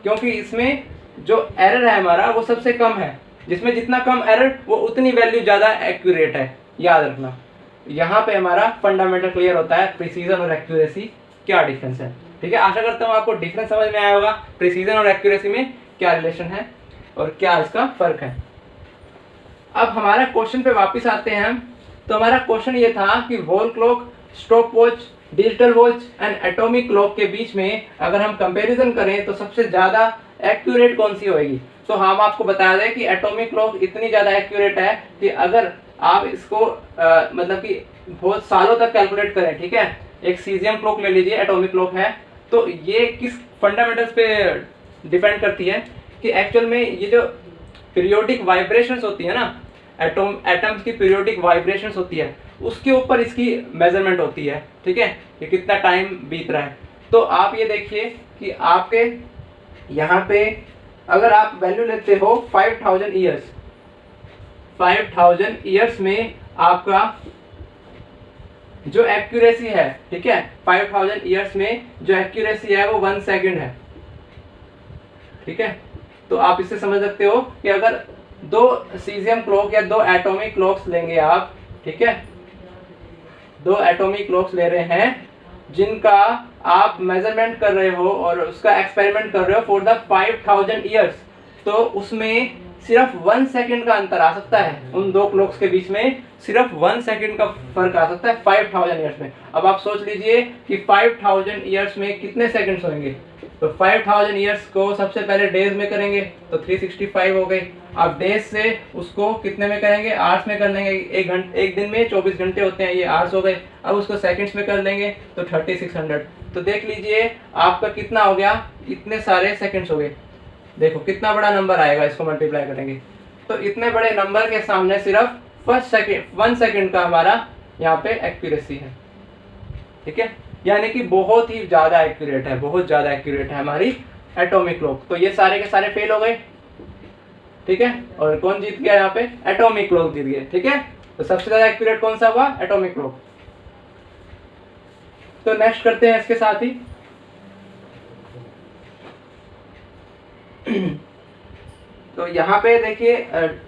क्योंकि इसमें जो एरर है हमारा वो सबसे कम है। जिसमें जितना कम एरर वो उतनी वैल्यू ज़्यादा एक्यूरेट है, याद रखना। यहाँ पे हमारा फंडामेंटल क्लियर होता है, प्रिसीजन और एक्यूरेसी क्या डिफरेंस है, ठीक है। आशा करता हूँ आपको डिफरेंस समझ में आया होगा, प्रिसीजन और एक्यूरेसी में क्या रिलेशन है और क्या इसका फ़र्क है। अब हमारा क्वेश्चन पे वापस आते हैं हम। तो हमारा क्वेश्चन ये था कि wall clock, stop watch, digital watch and atomic clock के बीच में अगर हम कंपैरिजन करें तो सबसे ज़्यादा एक्यूरेट कौन सी होएगी। तो हम आपको बता दें कि एटॉमिक क्लॉक इतनी ज़्यादा एक्यूरेट है कि अगर आप इसको मतलब कि बहुत सालों तक कैलकुलेट करें, ठीक है। एक सीजियम क्लॉक ले लीजिए, एटॉमिक क्लॉक है, तो ये किस फंडामेंटल्स पे डिपेंड करती है कि एक्चुअल में ये जो पीरियोडिक वाइब्रेशंस होती है ना, एटम्स की पीरियोडिक वाइब्रेशंस होती है, उसके ऊपर इसकी मेजरमेंट होती है, ठीक है, कि कितना टाइम बीत रहा है। तो आप ये देखिए कि आपके यहाँ पे अगर आप वैल्यू लेते हो 5000 ईयर्स, 5000 ईयर्स में आपका जो एक्यूरेसी है, ठीक है, 5000 ईयर्स में जो एक्यूरेसी है वो 1 सेकंड है, ठीक है। तो आप इससे समझ सकते हो कि अगर 2 सीजियम क्लॉक या 2 एटॉमिक क्लॉक्स लेंगे आप, ठीक है, 2 एटॉमिक क्लॉक्स ले रहे हैं जिनका आप मेजरमेंट कर रहे हो और उसका एक्सपेरिमेंट कर रहे हो फॉर द 5000 ईयर्स, तो उसमें सिर्फ 1 सेकंड का अंतर आ सकता है। उन 2 क्लॉक्स के बीच में सिर्फ 1 सेकंड का फर्क आ सकता है 5000 ईयर्स में। अब आप सोच लीजिए कि 5000 ईयर्स में कितने सेकंड्स होंगे। तो 5000 ईयर्स को सबसे पहले डेज में करेंगे तो 365 हो गई। अब डेज से उसको कितने में करेंगे, आवर्स में कर लेंगे। एक दिन में 24 घंटे होते हैं, ये आवर्स हो गए। अब उसको सेकंड्स में कर लेंगे तो 3600। तो देख लीजिए आपका कितना हो गया, इतने सारे सेकंड्स हो गए। देखो कितना बड़ा नंबर आएगा, इसको मल्टीप्लाई करेंगे तो इतने बड़े नंबर के सामने सिर्फ 1 सेकंड का हमारा यहाँ पे एक्यूरेसी है, ठीक है। यानी कि बहुत ही ज़्यादा एक्यूरेट है, बहुत ज़्यादा एक्यूरेट है हमारी एटॉमिक क्लॉक। तो ये सारे के सारे फेल हो गए, ठीक है। और कौन जीत गया यहाँ पे, एटॉमिक क्लॉक जीत गए, ठीक है। तो सबसे ज़्यादा एक्यूरेट कौन सा हुआ, एटॉमिक क्लॉक। तो नेक्स्ट करते हैं इसके साथ ही तो यहाँ पे देखिए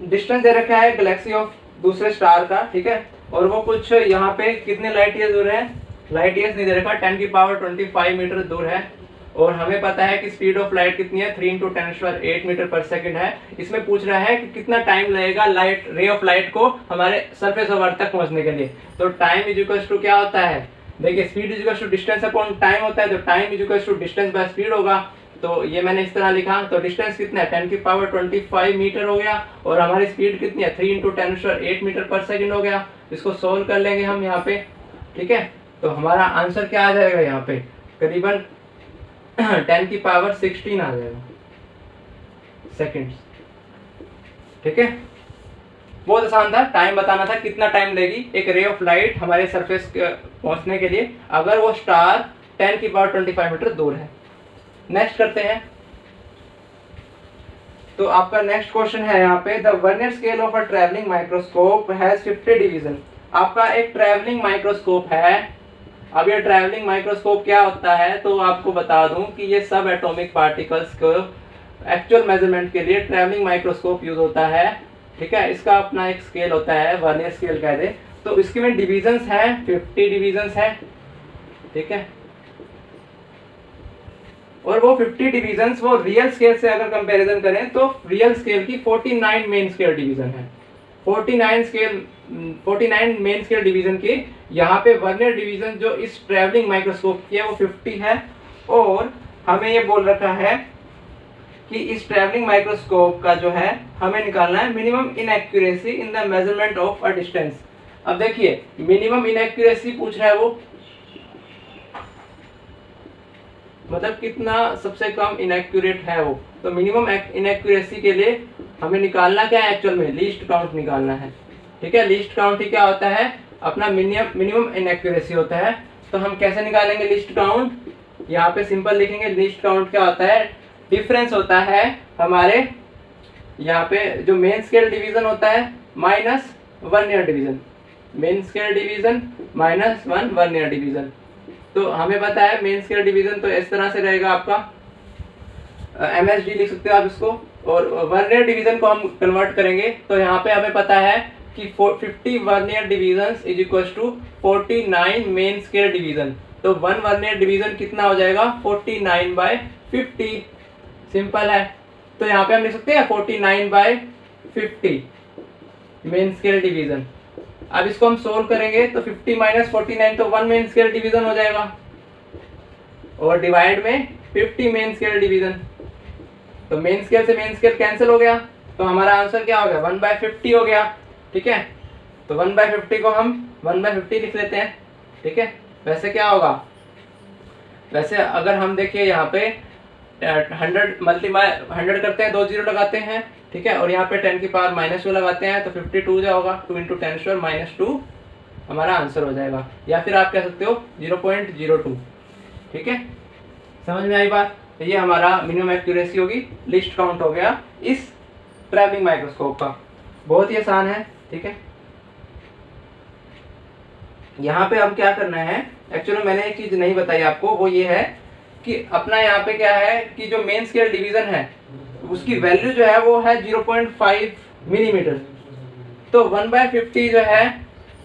डिस्टेंस दे रखा है गैलेक्सी ऑफ दूसरे स्टार का, ठीक है। और वो कुछ यहाँ पे कितने लाइट ईयर्स दूर है, लाइट ईयर्स नहीं दे रखा, 10⁻25 मीटर दूर है। और हमें पता है कि स्पीड ऑफ लाइट कितनी है, 3 × 10⁻8 मीटर पर सेकंड है। इसमें पूछ रहा है कि कितना टाइम लगेगा लाइट रे ऑफ लाइट को हमारे सरफेस ऑफ अर्थ तक पहुंचने के लिए। तो टाइम इज इक्वल टू क्या होता है, देखिए speed is equal to distance upon time होता है। तो time is equal to distance by speed होगा। तो ये मैंने इस तरह लिखा। तो डिस्टेंस कितना है, 10⁻25 मीटर हो गया। और हमारी स्पीड कितनी है, 3 × 10⁻8 मीटर पर सेकंड हो गया। इसको सोल्व कर लेंगे हम यहाँ पे, ठीक है। तो हमारा आंसर क्या आ जाएगा यहाँ पे, करीबन 10⁻16 आ जाएगा सेकंड्स, ठीक है। बहुत आसान था, टाइम बताना था कितना टाइम लेगी एक रे ऑफ लाइट हमारे सरफेस पहुंचने के लिए अगर वो स्टार 10⁻25 मीटर दूर है। नेक्स्ट करते हैं। तो आपका नेक्स्ट क्वेश्चन है यहाँ पे, the vernier scale of a travelling microscope has 50 division. आपका एक ट्रैवलिंग माइक्रोस्कोप है। अब ये ट्रैवलिंग माइक्रोस्कोप क्या होता है, तो आपको बता दूं कि ये सब एटॉमिक पार्टिकल्स को एक्चुअल मेजरमेंट के लिए ट्रैवलिंग माइक्रोस्कोप यूज होता है, ठीक है। इसका अपना एक स्केल होता है, वर्नियर स्केल कह दे। तो इसके में डिविजन्स हैं, 50 डिविजन्स हैं, ठीक है। और वो 50 डिविजन्स वो रियल स्केल से अगर कंपैरिजन करें तो रियल स्केल की 49 मेन स्केल डिवीजन है। 49 मेन स्केल डिवीजन के यहाँ पे वर्नियर डिवीजन जो इस ट्रैवलिंग माइक्रोस्कोप की है वो 50 है। और हमें ये बोल रखा है कि इस ट्रैवलिंग माइक्रोस्कोप का जो है हमें निकालना है minimum inaccuracy in the measurement of a distance. अब देखिए मिनिमम इनएक्यूरेसी पूछ रहा है वो, मतलब कितना सबसे कम इनएक्यूरेट है वो। तो मिनिमम इनएक्यूरेसी के लिए हमें निकालना क्या है, एक्चुअल में लीस्ट काउंट निकालना है, ठीक है। लीस्ट काउंट ही क्या होता है, अपना मिनिमम इनएक्यूरेसी होता है। तो हम कैसे निकालेंगे लीस्ट काउंट, यहाँ पे सिंपल लिखेंगे। लीस्ट काउंट क्या होता है, डिफरेंस होता है हमारे यहाँ पे जो मेन स्केल डिवीजन होता है minus 1 year division, main scale division minus 1 year division. तो हमें पता है मेन स्केल डिवीजन तो इस तरह से रहेगा आपका, MSD लिख सकते हो आप इसको, और 1 ईयर डिवीजन को हम कन्वर्ट करेंगे तो यहाँ पे हमें पता है कि 50 1 year division is equal to 49 main scale division. तो 1 ईयर डिवीजन कितना हो जाएगा, 49/50, सिंपल है। तो यहाँ पे हम लिख सकते हैं 49/50 मेन स्केल डिवीजन। अब इसको हम सोल्व करेंगे तो 50 - 49 तो 1 मेन स्केल डिवीजन हो जाएगा, और डिवाइड में 50 मेन स्केल डिवीजन। तो मेन स्केल से मेन स्केल कैंसिल हो गया, तो हमारा आंसर क्या हो गया, 1/50 हो गया। ठीक है, तो 1/50 को हम 1/50 लिख लेते हैं। ठीक है, वैसे क्या होगा, वैसे अगर हम देखिए यहाँ पे 100 मल्टीप्लाई 100 करते हैं, 2 0 लगाते हैं। ठीक है, और यहाँ पे 10 की पावर -2 लगाते हैं तो 52 जो होगा, 2 × 10⁻² -2 हमारा आंसर हो जाएगा। या फिर आप कह सकते हो 0.02। ठीक है, समझ में आई बात। तो ये हमारा मिनिमम एक्यूरेसी होगी, लिस्ट काउंट हो गया इस ट्रैवलिंग माइक्रोस्कोप का। बहुत ही आसान है। ठीक है, यहाँ पे अब क्या करना है, एक्चुअली मैंने एक चीज नहीं बताई आपको, वो ये है कि अपना यहाँ पे क्या है कि जो मेन स्केल डिवीजन है उसकी वैल्यू जो है वो है 0.5 मिलीमीटर। तो 1/50 जो है,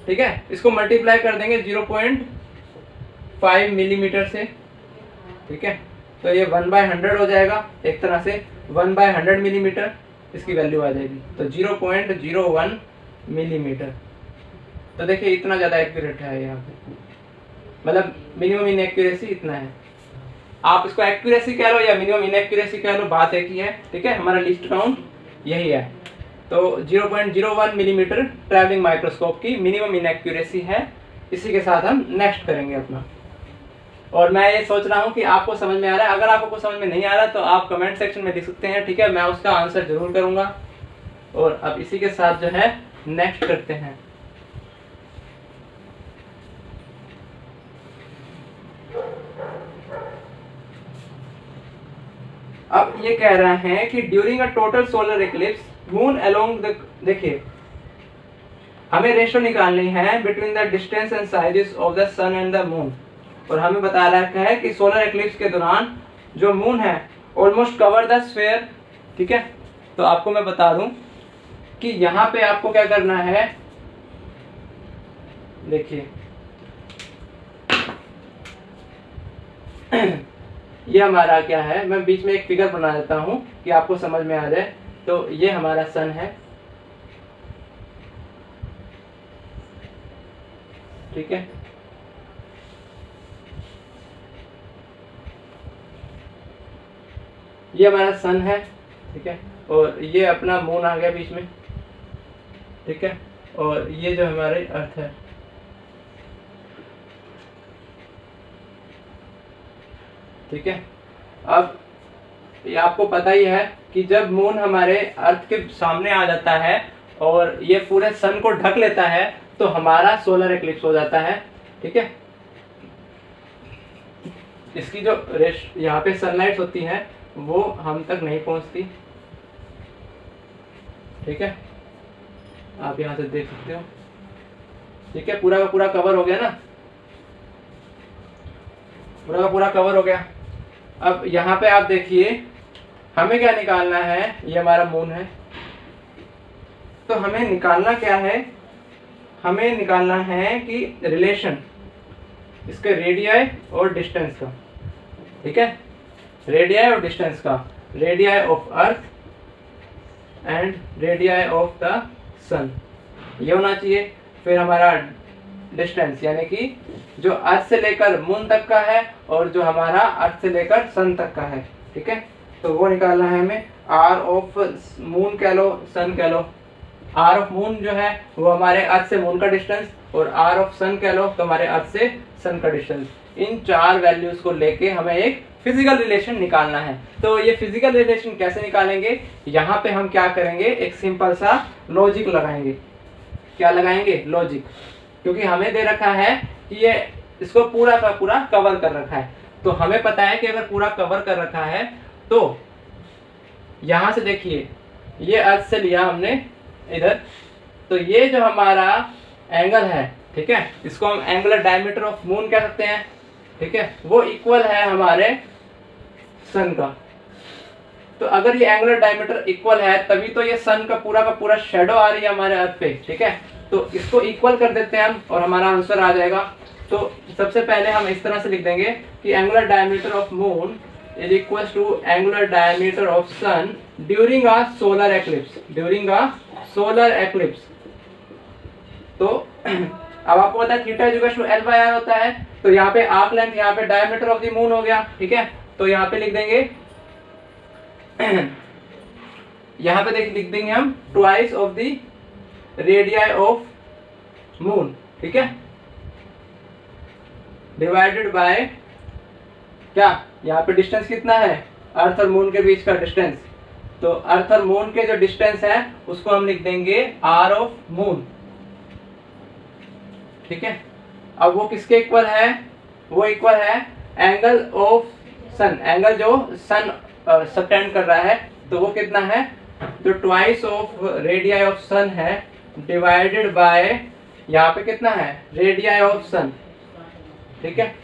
ठीक है, इसको मल्टीप्लाई कर देंगे 0.5 मिलीमीटर से। ठीक है, तो ये 1/100 हो जाएगा, एक तरह से 1/100 मिलीमीटर इसकी वैल्यू आ जाएगी, तो 0.01 मिलीमीटर। तो देखिए इतना ज़्यादा एक्यूरेट है यहाँ पे, मतलब मिनिमम इनएक्यूरेसी इतना है। आप इसको एक्यूरेसी कह लो या मिनिमम इनएक्यूरेसी कह लो, बात एक ही है। ठीक है, हमारा लिस्ट काउंट यही है। तो 0.01 मिलीमीटर ट्रैवलिंग माइक्रोस्कोप की मिनिमम इनएक्यूरेसी है। इसी के साथ हम नेक्स्ट करेंगे अपना। और मैं ये सोच रहा हूँ कि आपको समझ में आ रहा है। अगर आपको कुछ समझ में नहीं आ रहा तो आप कमेंट सेक्शन में लिख सकते हैं। ठीक है, मैं उसका आंसर जरूर करूँगा। और अब इसी के साथ जो है नेक्स्ट करते हैं। अब ये कह रहे हैं कि during a total solar eclipse moon along the, देखिए हमें रेशो निकालनी है between the distance and sizes of the sun and the moon. और हमें बता रखा है कि सोलर इक्लिप्स के दौरान जो मून है ऑलमोस्ट कवर द स्फीयर। ठीक है, तो आपको मैं बता दूं कि यहाँ पे आपको क्या करना है, देखिए ये हमारा क्या है, मैं बीच में एक फिगर बना देता हूँ कि आपको समझ में आ जाए। तो ये हमारा सन है। ठीक है, ये हमारा सन है। ठीक है, और ये अपना मून आ गया बीच में। ठीक है, और ये जो हमारे अर्थ है। ठीक है, अब ये आपको पता ही है कि जब मून हमारे अर्थ के सामने आ जाता है और ये पूरे सन को ढक लेता है तो हमारा सोलर इक्लिप्स हो जाता है। ठीक है, इसकी जो रेश यहाँ पे सनलाइट होती है वो हम तक नहीं पहुंचती। ठीक है, आप यहाँ से देख सकते हो। ठीक है, पूरा का पूरा कवर हो गया ना, पूरा का पूरा कवर हो गया। अब यहाँ पे आप देखिए हमें क्या निकालना है, ये हमारा मून है। तो हमें निकालना क्या है, हमें निकालना है कि रिलेशन इसके रेडियाई और डिस्टेंस का। ठीक है, रेडियाई और डिस्टेंस का, radii of earth and radii of the sun, ये होना चाहिए। फिर हमारा डिस्टेंस यानी कि जो अर्थ से लेकर मून तक का है और जो हमारा अर्थ से लेकर सन तक का है। ठीक है, तो वो निकालना है हमें। आर ऑफ मून कह लो, सन कह लो। आर ऑफ मून जो है वो हमारे अर्थ से मून का डिस्टेंस, और आर ऑफ सन कह लो तो हमारे अर्थ से सन का डिस्टेंस। इन चार वैल्यूज को लेके हमें एक फिजिकल रिलेशन निकालना है। तो ये फिजिकल रिलेशन कैसे निकालेंगे, यहाँ पे हम क्या करेंगे, एक सिंपल सा लॉजिक लगाएंगे। क्या लगाएंगे, लॉजिक, क्योंकि हमें दे रखा है कि ये इसको पूरा का पूरा कवर कर रखा है। तो हमें पता है कि अगर पूरा कवर कर रखा है तो यहां से देखिए ये अर्थ से लिया हमने इधर, तो ये जो हमारा एंगल है, ठीक है, इसको हम एंगुलर डायमीटर ऑफ मून कह सकते हैं, ठीक है, वो इक्वल है हमारे सन का। तो अगर ये एंगुलर डायमीटर इक्वल है तभी तो ये सन का पूरा शेडो आ रही है हमारे अर्थ पे, ठीक है। तो इसको इक्वल कर देते हैं हम और हमारा आंसर आ जाएगा। तो सबसे पहले हम इस तरह से लिख देंगे कि angular diameter of moon is equal to angular diameter of sun during a solar eclipse, during a solar eclipse. तो अब आपको पता है theta is equal to L by R होता है, तो यहाँ पे आर्क लेंथ, यहाँ पे डायमीटर ऑफ द मून हो गया, ठीक है। तो यहाँ पे लिख देंगे यहाँ पे लिख देंगे हम twice of the radii of moon, ठीक है, डिवाइडेड बाय क्या, यहाँ पे डिस्टेंस कितना है, अर्थ और मून के बीच का डिस्टेंस। तो अर्थ और मून के जो डिस्टेंस है उसको हम लिख देंगे आर ऑफ मून, ठीक है। अब वो किसके इक्वल है, वो इक्वल है एंगल ऑफ सन, एंगल जो सन सबटेंड कर रहा है, तो वो कितना है, जो ट्वाइस ऑफ रेडियाई ऑफ सन है डिवाइडेड बाय यहाँ पे कितना है, रेडियाई ऑफ सन, ठीक है।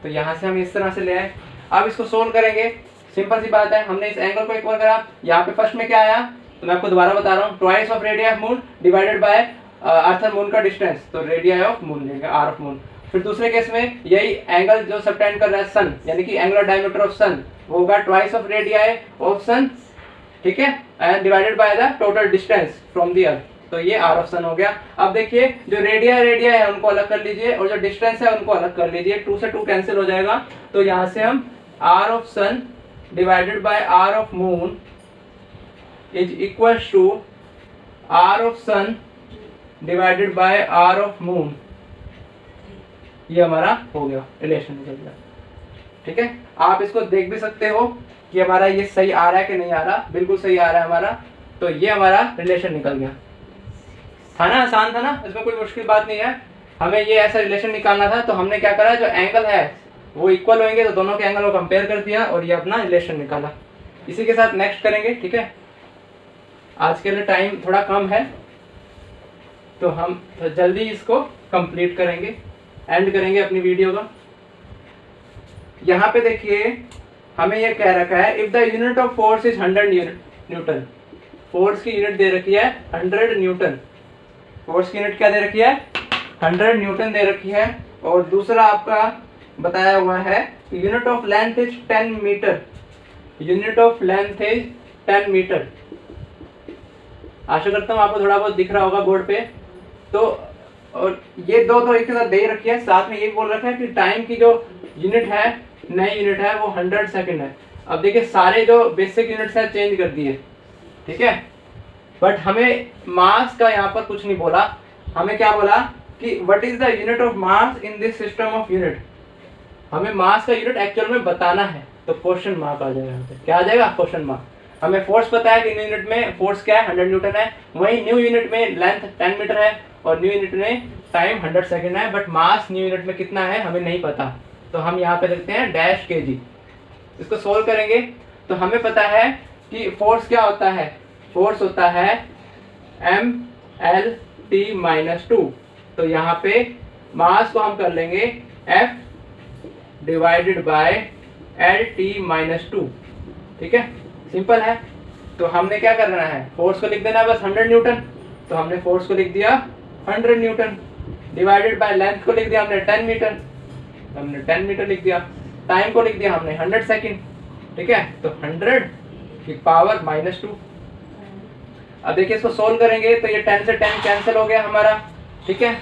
तो यहाँ से हम इस तरह से ले आए। अब इसको सोल्व करेंगे, सिंपल सी बात है, हमने इस एंगल को इक्वल करा, यहाँ पे फर्स्ट में क्या आया, तो मैं आपको दोबारा बता रहा हूँ, twice of radii of moon divided by earth और मून का डिस्टेंस, तो रेडियाई ऑफ मून लेंगे, आर ऑफ मून। फिर दूसरे केस में यही एंगल जो सबटेंड कर रहा है सन, यानी कि एंगुलर डायमीटर ऑफ सन, वो होगा ट्वाइस ऑफ रेडियाई ऑफ सन, ठीक है, and divided by the total distance from the earth, तो ये आर ऑफ सन हो गया। अब देखिए जो रेडियाई है उनको अलग कर लीजिए और जो डिस्टेंस है उनको अलग कर लीजिए, 2 से 2 कैंसिल हो जाएगा। तो यहाँ से हम R of sun divided by R of moon is equal to R of sun divided by R of moon, ये हमारा हो गया, रिलेशन निकल गया, ठीक है। आप इसको देख भी सकते हो कि हमारा ये सही आ रहा है कि नहीं आ रहा, बिल्कुल सही आ रहा है हमारा। तो ये हमारा रिलेशन निकल गया, था ना, आसान था ना, इसमें कोई मुश्किल बात नहीं है। हमें ये ऐसा रिलेशन निकालना था, तो हमने क्या करा, जो एंगल है वो इक्वल होंगे तो दोनों के एंगल को कंपेयर कर दिया और ये अपना रिलेशन निकाला। इसी के साथ नेक्स्ट करेंगे, ठीक है। आज के लिए टाइम थोड़ा कम है तो हम तो जल्दी इसको कंप्लीट करेंगे, एंड करेंगे अपनी वीडियो का। यहाँ पे देखिए हमें ये कह रखा है if the unit of force is 100 Newton, force की यूनिट दे रखी है 100 न्यूटन, फोर्स की यूनिट क्या दे रखी है, 100 न्यूटन दे रखी है। और दूसरा आपका बताया हुआ है unit of length is 10 metre, unit of length is 10 metre. आशा करता हूँ आपको थोड़ा बहुत दिख रहा होगा बोर्ड पे। तो और ये दो एक के साथ दे रखी है, साथ में ये बोल रखा है कि टाइम की जो यूनिट है, नई यूनिट है, वो 100 सेकंड है। अब देखिए सारे जो बेसिक यूनिट्स है चेंज कर दिए, ठीक है, बट हमें मास का यहाँ पर कुछ नहीं बोला। हमें क्या बोला कि what is the unit of mass in this system of unit, हमें मास का यूनिट एक्चुअल में बताना है। तो क्वेश्चन मार्क आ जाएगा, यहाँ पे क्या आ जाएगा, क्वेश्चन मार्क। हमें फोर्स पता है कि न्यू यूनिट में फोर्स क्या है, 100 न्यूटन है, वही न्यू यूनिट में लेंथ 10 मीटर है और न्यू यूनिट में टाइम 100 सेकंड है, बट मास न्यू यूनिट में कितना है हमें नहीं पता। तो हम यहाँ पे लिखते हैं डैश केजी। इसको सोल्व करेंगे तो हमें पता है कि फोर्स क्या होता है, फोर्स होता है mL/t-2। तो यहाँ पे मास को हम कर लेंगे F डिवाइडेड बाय L/t-2, ठीक है, सिंपल है। तो हमने क्या करना है, फोर्स को लिख देना है बस 100 न्यूटन, तो हमने फोर्स को लिख दिया 100 न्यूटन, डिवाइडेड बाय लेंथ को लिख दिया हमने 10 मीटर, तो हमने 10 मीटर लिख दिया, टाइम को लिख दिया हमने 100 सेकंड, ठीक है। तो 100 की पावर -2। अब देखिए इसको सोल्व करेंगे तो ये 10 से 10 कैंसिल हो गया हमारा, ठीक है।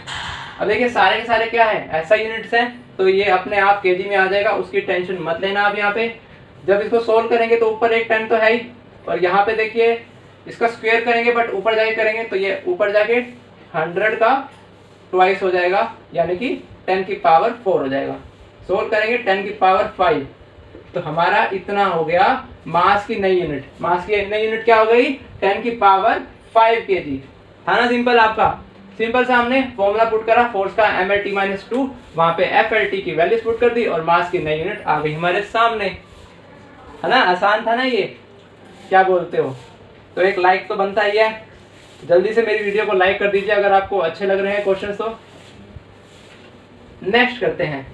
अब देखिए सारे के सारे क्या है, ऐसा यूनिट्स हैं, तो ये अपने आप केजी में आ जाएगा, उसकी टेंशन मत लेना आप। यहाँ पे जब इसको सोल्व करेंगे तो ऊपर एक 10 तो है ही, और यहाँ पे देखिए इसका स्क्वायर करेंगे बट ऊपर जाके करेंगे तो ये ऊपर जाके 100 का ट्वाइस हो जाएगा, यानी कि 10 की पावर 4 हो जाएगा। सोल्व करेंगे 10 की पावर 5, तो हमारा इतना हो गया मास की नई यूनिट। मास की नई यूनिट क्या हो गई, 10 की पावर 5 kg। था ना सिंपल आपका। सिंपल सा हमने फॉर्मूला पुट करा फोर्स का mlt-2, वहां पे FLT की वैल्यूज पुट कर दी और मास की नई यूनिट आ गई हमारे सामने, है ना। आसान था ना ये, क्या बोलते हो। तो एक लाइक तो बनता ही है, जल्दी से मेरी वीडियो को लाइक कर दीजिए अगर आपको अच्छे लग रहे हैं क्वेश्चन। तो नेक्स्ट करते हैं।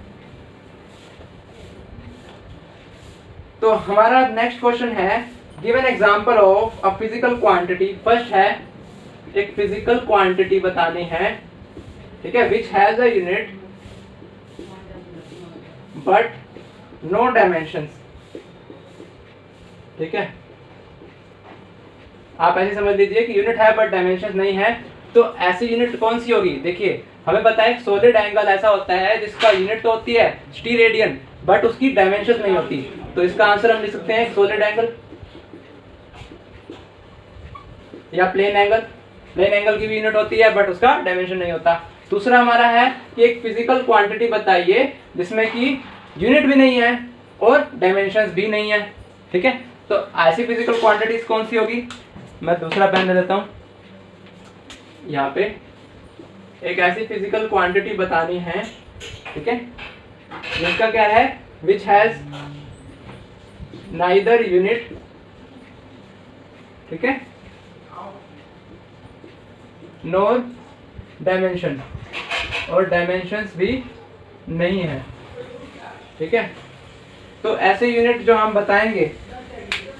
तो हमारा नेक्स्ट क्वेश्चन है, give an example of a physical quantity. First है एक फिजिकल क्वांटिटी बतानी है, ठीक है, which has a unit but no dimensions, ठीक है। आप ऐसे समझ लीजिए कि यूनिट है बट डायमेंशन नहीं है, तो ऐसी यूनिट कौन सी होगी। देखिए हमें पता है सॉलिड एंगल ऐसा होता है जिसका यूनिट तो होती है टी रेडियन बट उसकी डायमेंशन नहीं होती, तो इसका आंसर हम लिख सकते हैं सॉलिड एंगल या प्लेन एंगल। प्लेन एंगल की भी यूनिट होती है बट उसका डायमेंशन नहीं होता। दूसरा हमारा है कि एक फिजिकल क्वांटिटी बताइए जिसमें कि यूनिट भी नहीं है और डायमेंशंस भी नहीं है, ठीक है। तो ऐसी फिजिकल क्वांटिटीज कौन सी होगी। मैं दूसरा पेन ले लेता हूं। यहाँ पे एक ऐसी फिजिकल क्वांटिटी बतानी है, ठीक है, जिसका क्या है, विच हैज नाइदर यूनिट, ठीक है, नोर डायमेंशन, और डायमेंशंस भी नहीं है, ठीक है। तो ऐसे यूनिट जो हम बताएंगे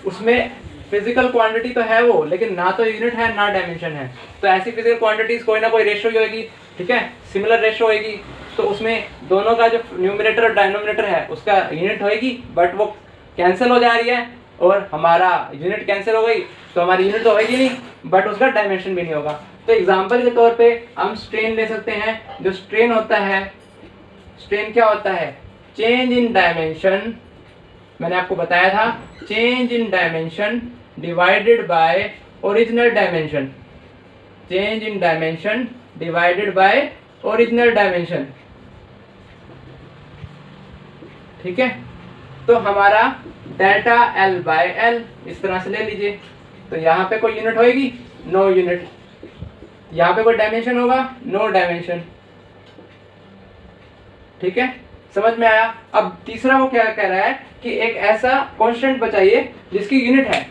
उसमें फिजिकल क्वांटिटी तो है वो, लेकिन ना तो यूनिट है ना डायमेंशन है। तो ऐसी फिजिकल क्वांटिटीज कोई ना कोई रेशियो होगी, ठीक है, सिमिलर रेशियो होगी। तो उसमें दोनों का जो न्यूमरेटर और डिनोमिनेटर है उसका यूनिट होगी बट वो कैंसिल हो जा रही है और हमारा यूनिट कैंसिल हो गई तो हमारी यूनिट तो होगी नहीं बट उसका डायमेंशन भी नहीं होगा। तो एग्जांपल के तौर पे हम स्ट्रेन ले सकते हैं। जो स्ट्रेन होता है, स्ट्रेन क्या होता है, चेंज इन डायमेंशन, मैंने आपको बताया था, change in dimension divided by original dimension, change in dimension divided by original dimension, ठीक है। तो हमारा डेल्टा L बाय L इस तरह से ले लीजिए। तो यहाँ पे कोई यूनिट होगी, नो यूनिट, यहाँ पे कोई डायमेंशन होगा, नो डायमेंशन, ठीक है, समझ में आया। अब तीसरा वो क्या कह रहा है कि एक ऐसा कांस्टेंट बताइए जिसकी यूनिट है,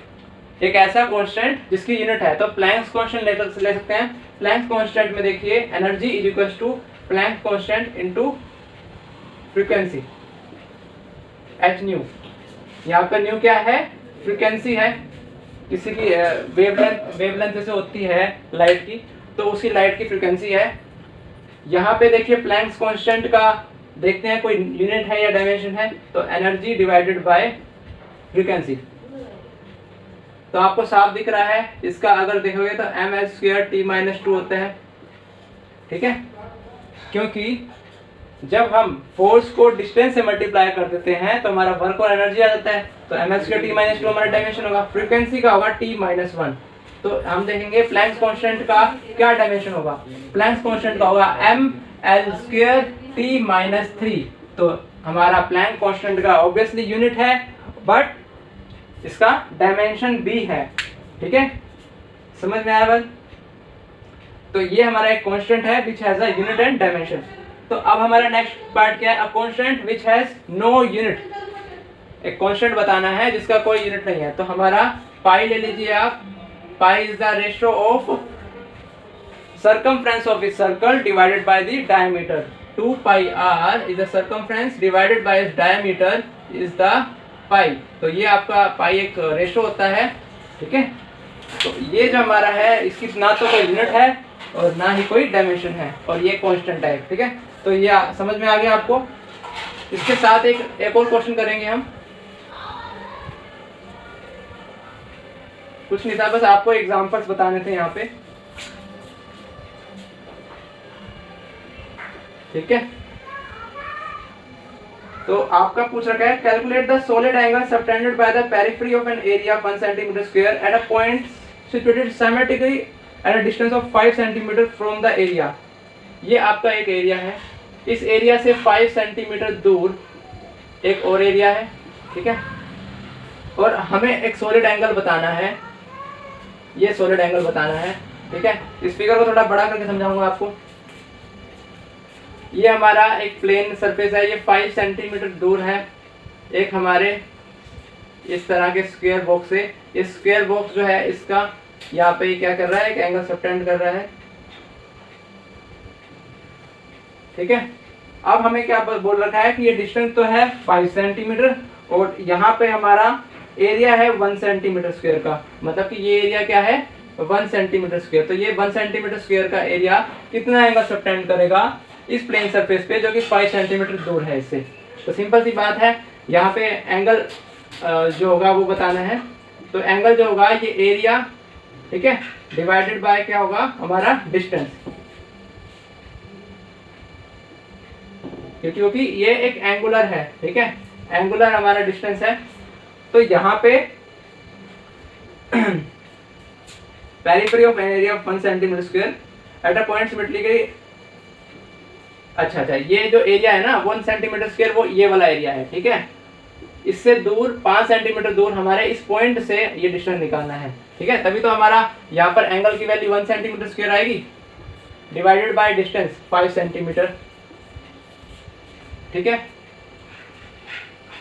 एक ऐसा कांस्टेंट जिसकी यूनिट है। तो प्लैंक्स कांस्टेंट ले सकते हैं। प्लैंक्स कांस्टेंट में देखिए energy is equal to Planck's constant into frequency h nu. यहाँ पर न्यू क्या है, फ्रीक्वेंसी है, किसी की वेवलेंथ जैसे होती है लाइट की, तो उसी लाइट की फ्रीक्वेंसी है। यहाँ पे देखिए प्लैंक्स कांस्टेंट का देखते हैं कोई यूनिट है या डायमेंशन है, तो एनर्जी डिवाइडेड बाय फ्रीक्वेंसी। तो आपको साफ दिख रहा है, इसका अगर देखोगे तो mL²T-2 होता है, ठीक है, क्योंकि जब हम फोर्स को डिस्टेंस से मल्टीप्लाई कर देते हैं तो हमारा वर्क और एनर्जी आ जाता है। तो mL²T-2 हमारा डायमेंशन होगा, फ्रीक्वेंसी का होगा T-1। तो हम देखेंगे प्लैंक्स कांस्टेंट का क्या डायमेंशन होगा, प्लैंक्स कांस्टेंट का होगा mL²T-3। तो हमारा प्लैंक कांस्टेंट का ऑब्वियसली यूनिट है बट इसका डायमेंशन भी है, ठीक है, समझ में आया बात। तो ये हमारा एक कांस्टेंट है which has a unit and dimension. तो अब हमारा नेक्स्ट पार्ट क्या है, a constant which has no unit. एक कांस्टेंट बताना है जिसका कोई यूनिट नहीं है। तो हमारा पाई ले लीजिए आप, pi is the ratio of circumference of a circle divided by the diameter. 2 pi r is the circumference divided by its diameter is the pi. तो ये आपका पाई एक रेशो होता है, ठीक है। तो ये जो हमारा है इसकी ना तो कोई यूनिट है और ना ही कोई डायमेंशन है और ये कांस्टेंट है, ठीक है। तो ये समझ में आ गया आपको। इसके साथ एक और क्वेश्चन करेंगे हम, कुछ नहीं था, बस आपको एग्जांपल्स बताने थे यहाँ पे, ठीक है। तो आपका पूछ रखा है calculate the solid angle subtended by the periphery of an area 1 cm square at a point situated symmetrically at a distance of 5 cm from the area. ये आपका एक एरिया है, इस एरिया से 5 cm दूर एक और एरिया है, ठीक है, और हमें एक सॉलिड एंगल बताना है, ये सॉलिड एंगल बताना है। ठीक है, इस फिगर को थोड़ा बड़ा करके समझाऊंगा आपको। ये हमारा एक प्लेन सरफेस है, ये 5 सेंटीमीटर दूर है एक हमारे इस तरह के स्क्वायर बॉक्स से। ये स्क्वायर बॉक्स जो है इसका यहाँ पे क्या कर रहा है, एक एंगल सबटेंड कर रहा है, ठीक है। अब हमें क्या बोल रखा है कि ये डिस्टेंस तो है 5 सेंटीमीटर और यहाँ पे हमारा एरिया है 1 सेंटीमीटर स्क्वायर का, मतलब कि ये एरिया क्या है 1 सेंटीमीटर स्क्वायर। तो ये 1 सेंटीमीटर स्क्वायर का एरिया कितना एंगल सबटेंड करेगा इस प्लेन सरफेस पे जो कि 5 सेंटीमीटर दूर है इससे। तो सिंपल सी बात है, यहाँ पे एंगल जो होगा वो बताना है। तो एंगल जो होगा ये एरिया, ठीक है, डिवाइडेड बाय क्या होगा हमारा डिस्टेंस, क्योंकि ये एक एंगुलर है, ठीक है, एंगुलर हमारा डिस्टेंस है। तो यहाँ पे periphery of an area of 1 centimetre square at a point symmetrically, अच्छा, ये जो एरिया है ना 1 सेंटीमीटर स्क्वायर वो ये वाला एरिया है, ठीक है। इससे दूर 5 सेंटीमीटर दूर हमारे इस पॉइंट से ये डिस्टेंस निकालना है, ठीक है। तभी तो हमारा यहाँ पर एंगल की वैल्यू 1 सेंटीमीटर स्क्वायर आएगी डिवाइडेड बाय डिस्टेंस 5 सेंटीमीटर, ठीक है।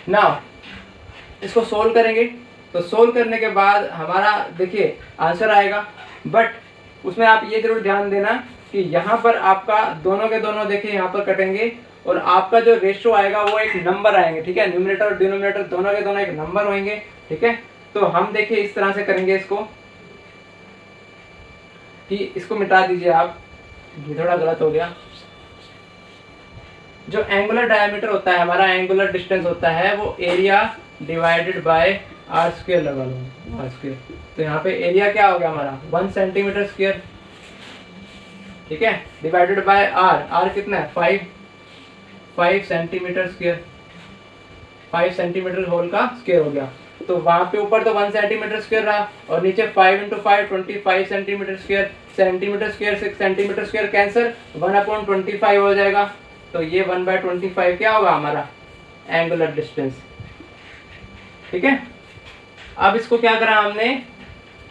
नाउ इसको सोल्व करेंगे, तो सोल्व करने के बाद हमारा देखिए आंसर आएगा, बट उसमें आप ये जरूर ध्यान देना कि यहाँ पर आपका दोनों के दोनों देखिए यहाँ पर कटेंगे और आपका जो रेशियो आएगा वो एक नंबर आएंगे, ठीक है। न्यूमरेटर और डिनोमिनेटर दोनों के दोनों एक नंबर होंगे, ठीक है। तो हम देखिए इस तरह से करेंगे इसको कि इसको मिटा दीजिए आप, ये थोड़ा गलत हो गया। जो एंगुलर डायमीटर होता है हमारा, एंगुलर डिस्टेंस होता है वो area divided by R square लगा लो, आर स्क्वायर। तो यहाँ पे एरिया क्या हो गया हमारा 1 सेंटीमीटर स्क्वायर, ठीक है, डिवाइडेड बाय आर, आर कितना है 5 सेंटीमीटर स्क्वायर, 5 सेंटीमीटर होल का स्क्वायर हो गया। तो वहाँ पे ऊपर तो 1 सेंटीमीटर स्क्वायर रहा और नीचे 5 × 5 25 सेंटीमीटर स्क्वायर, सेंटीमीटर स्क्वायर से सेंटीमीटर स्क्वायर कैंसिल, 1/25 हो जाएगा। तो ये 1/25 क्या होगा हमारा एंगुलर डिस्टेंस, ठीक है। अब इसको क्या करा हमने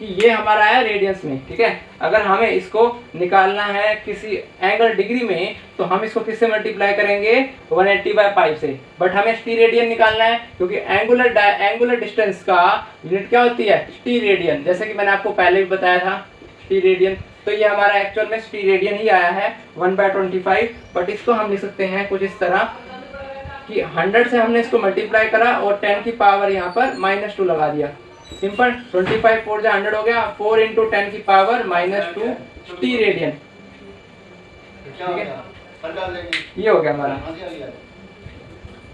कि ये हमारा है रेडियंस में, ठीक है। अगर हमें इसको निकालना है किसी एंगल डिग्री में तो हम इसको किससे मल्टीप्लाई करेंगे 180/π से, बट हमें टी रेडियन निकालना है क्योंकि एंगुलर डिस्टेंस का यूनिट क्या होती है टी रेडियन, जैसे कि मैंने आपको पहले भी बताया था टी रेडियन। तो ये हमारा एक्चुअल में टी रेडियन ही आया है 1/25, बट इसको हम लिख सकते हैं कुछ इस तरह कि 100 से हमने इसको मल्टीप्लाई करा और 10 की पावर यहाँ पर -2 लगा दिया। सिंपल, 25 4 जा 100 हो गया, 4 × 10 की पावर -2 टी रेडियन, ठीक है। ये हो गया हमारा।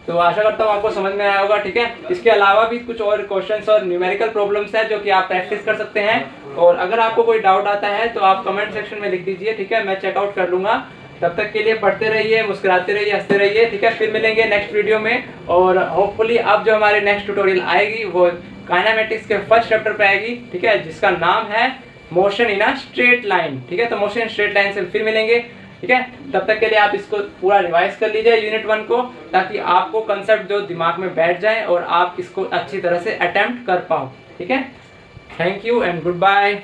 तो आशा करता हूँ आपको समझ में आया होगा, ठीक है। इसके अलावा भी कुछ और क्वेश्चंस और न्यूमेरिकल प्रॉब्लम्स है जो कि आप प्रैक्टिस कर सकते हैं, और अगर आपको कोई डाउट आता है तो आप कमेंट सेक्शन में लिख दीजिए, ठीक है, मैं चेकआउट कर लूँगा। तब तक के लिए पढ़ते रहिए, मुस्कुराते रहिए, हंसते रहिए, ठीक है। फिर मिलेंगे नेक्स्ट वीडियो में, और होपफुली अब जो हमारे नेक्स्ट ट्यूटोरियल आएगी वो काइनेमेटिक्स के फर्स्ट चैप्टर पे आएगी, ठीक है, जिसका नाम है motion in a straight line, ठीक है। तो मोशन इन स्ट्रेट लाइन से फिर मिलेंगे, ठीक है। तब तक के लिए आप इसको पूरा रिवाइज कर लीजिए यूनिट 1 को, ताकि आपको कंसेप्ट जो दिमाग में बैठ जाए और आप इसको अच्छी तरह से अटेम्प्ट कर पाओ, ठीक है। Thank you and good bye.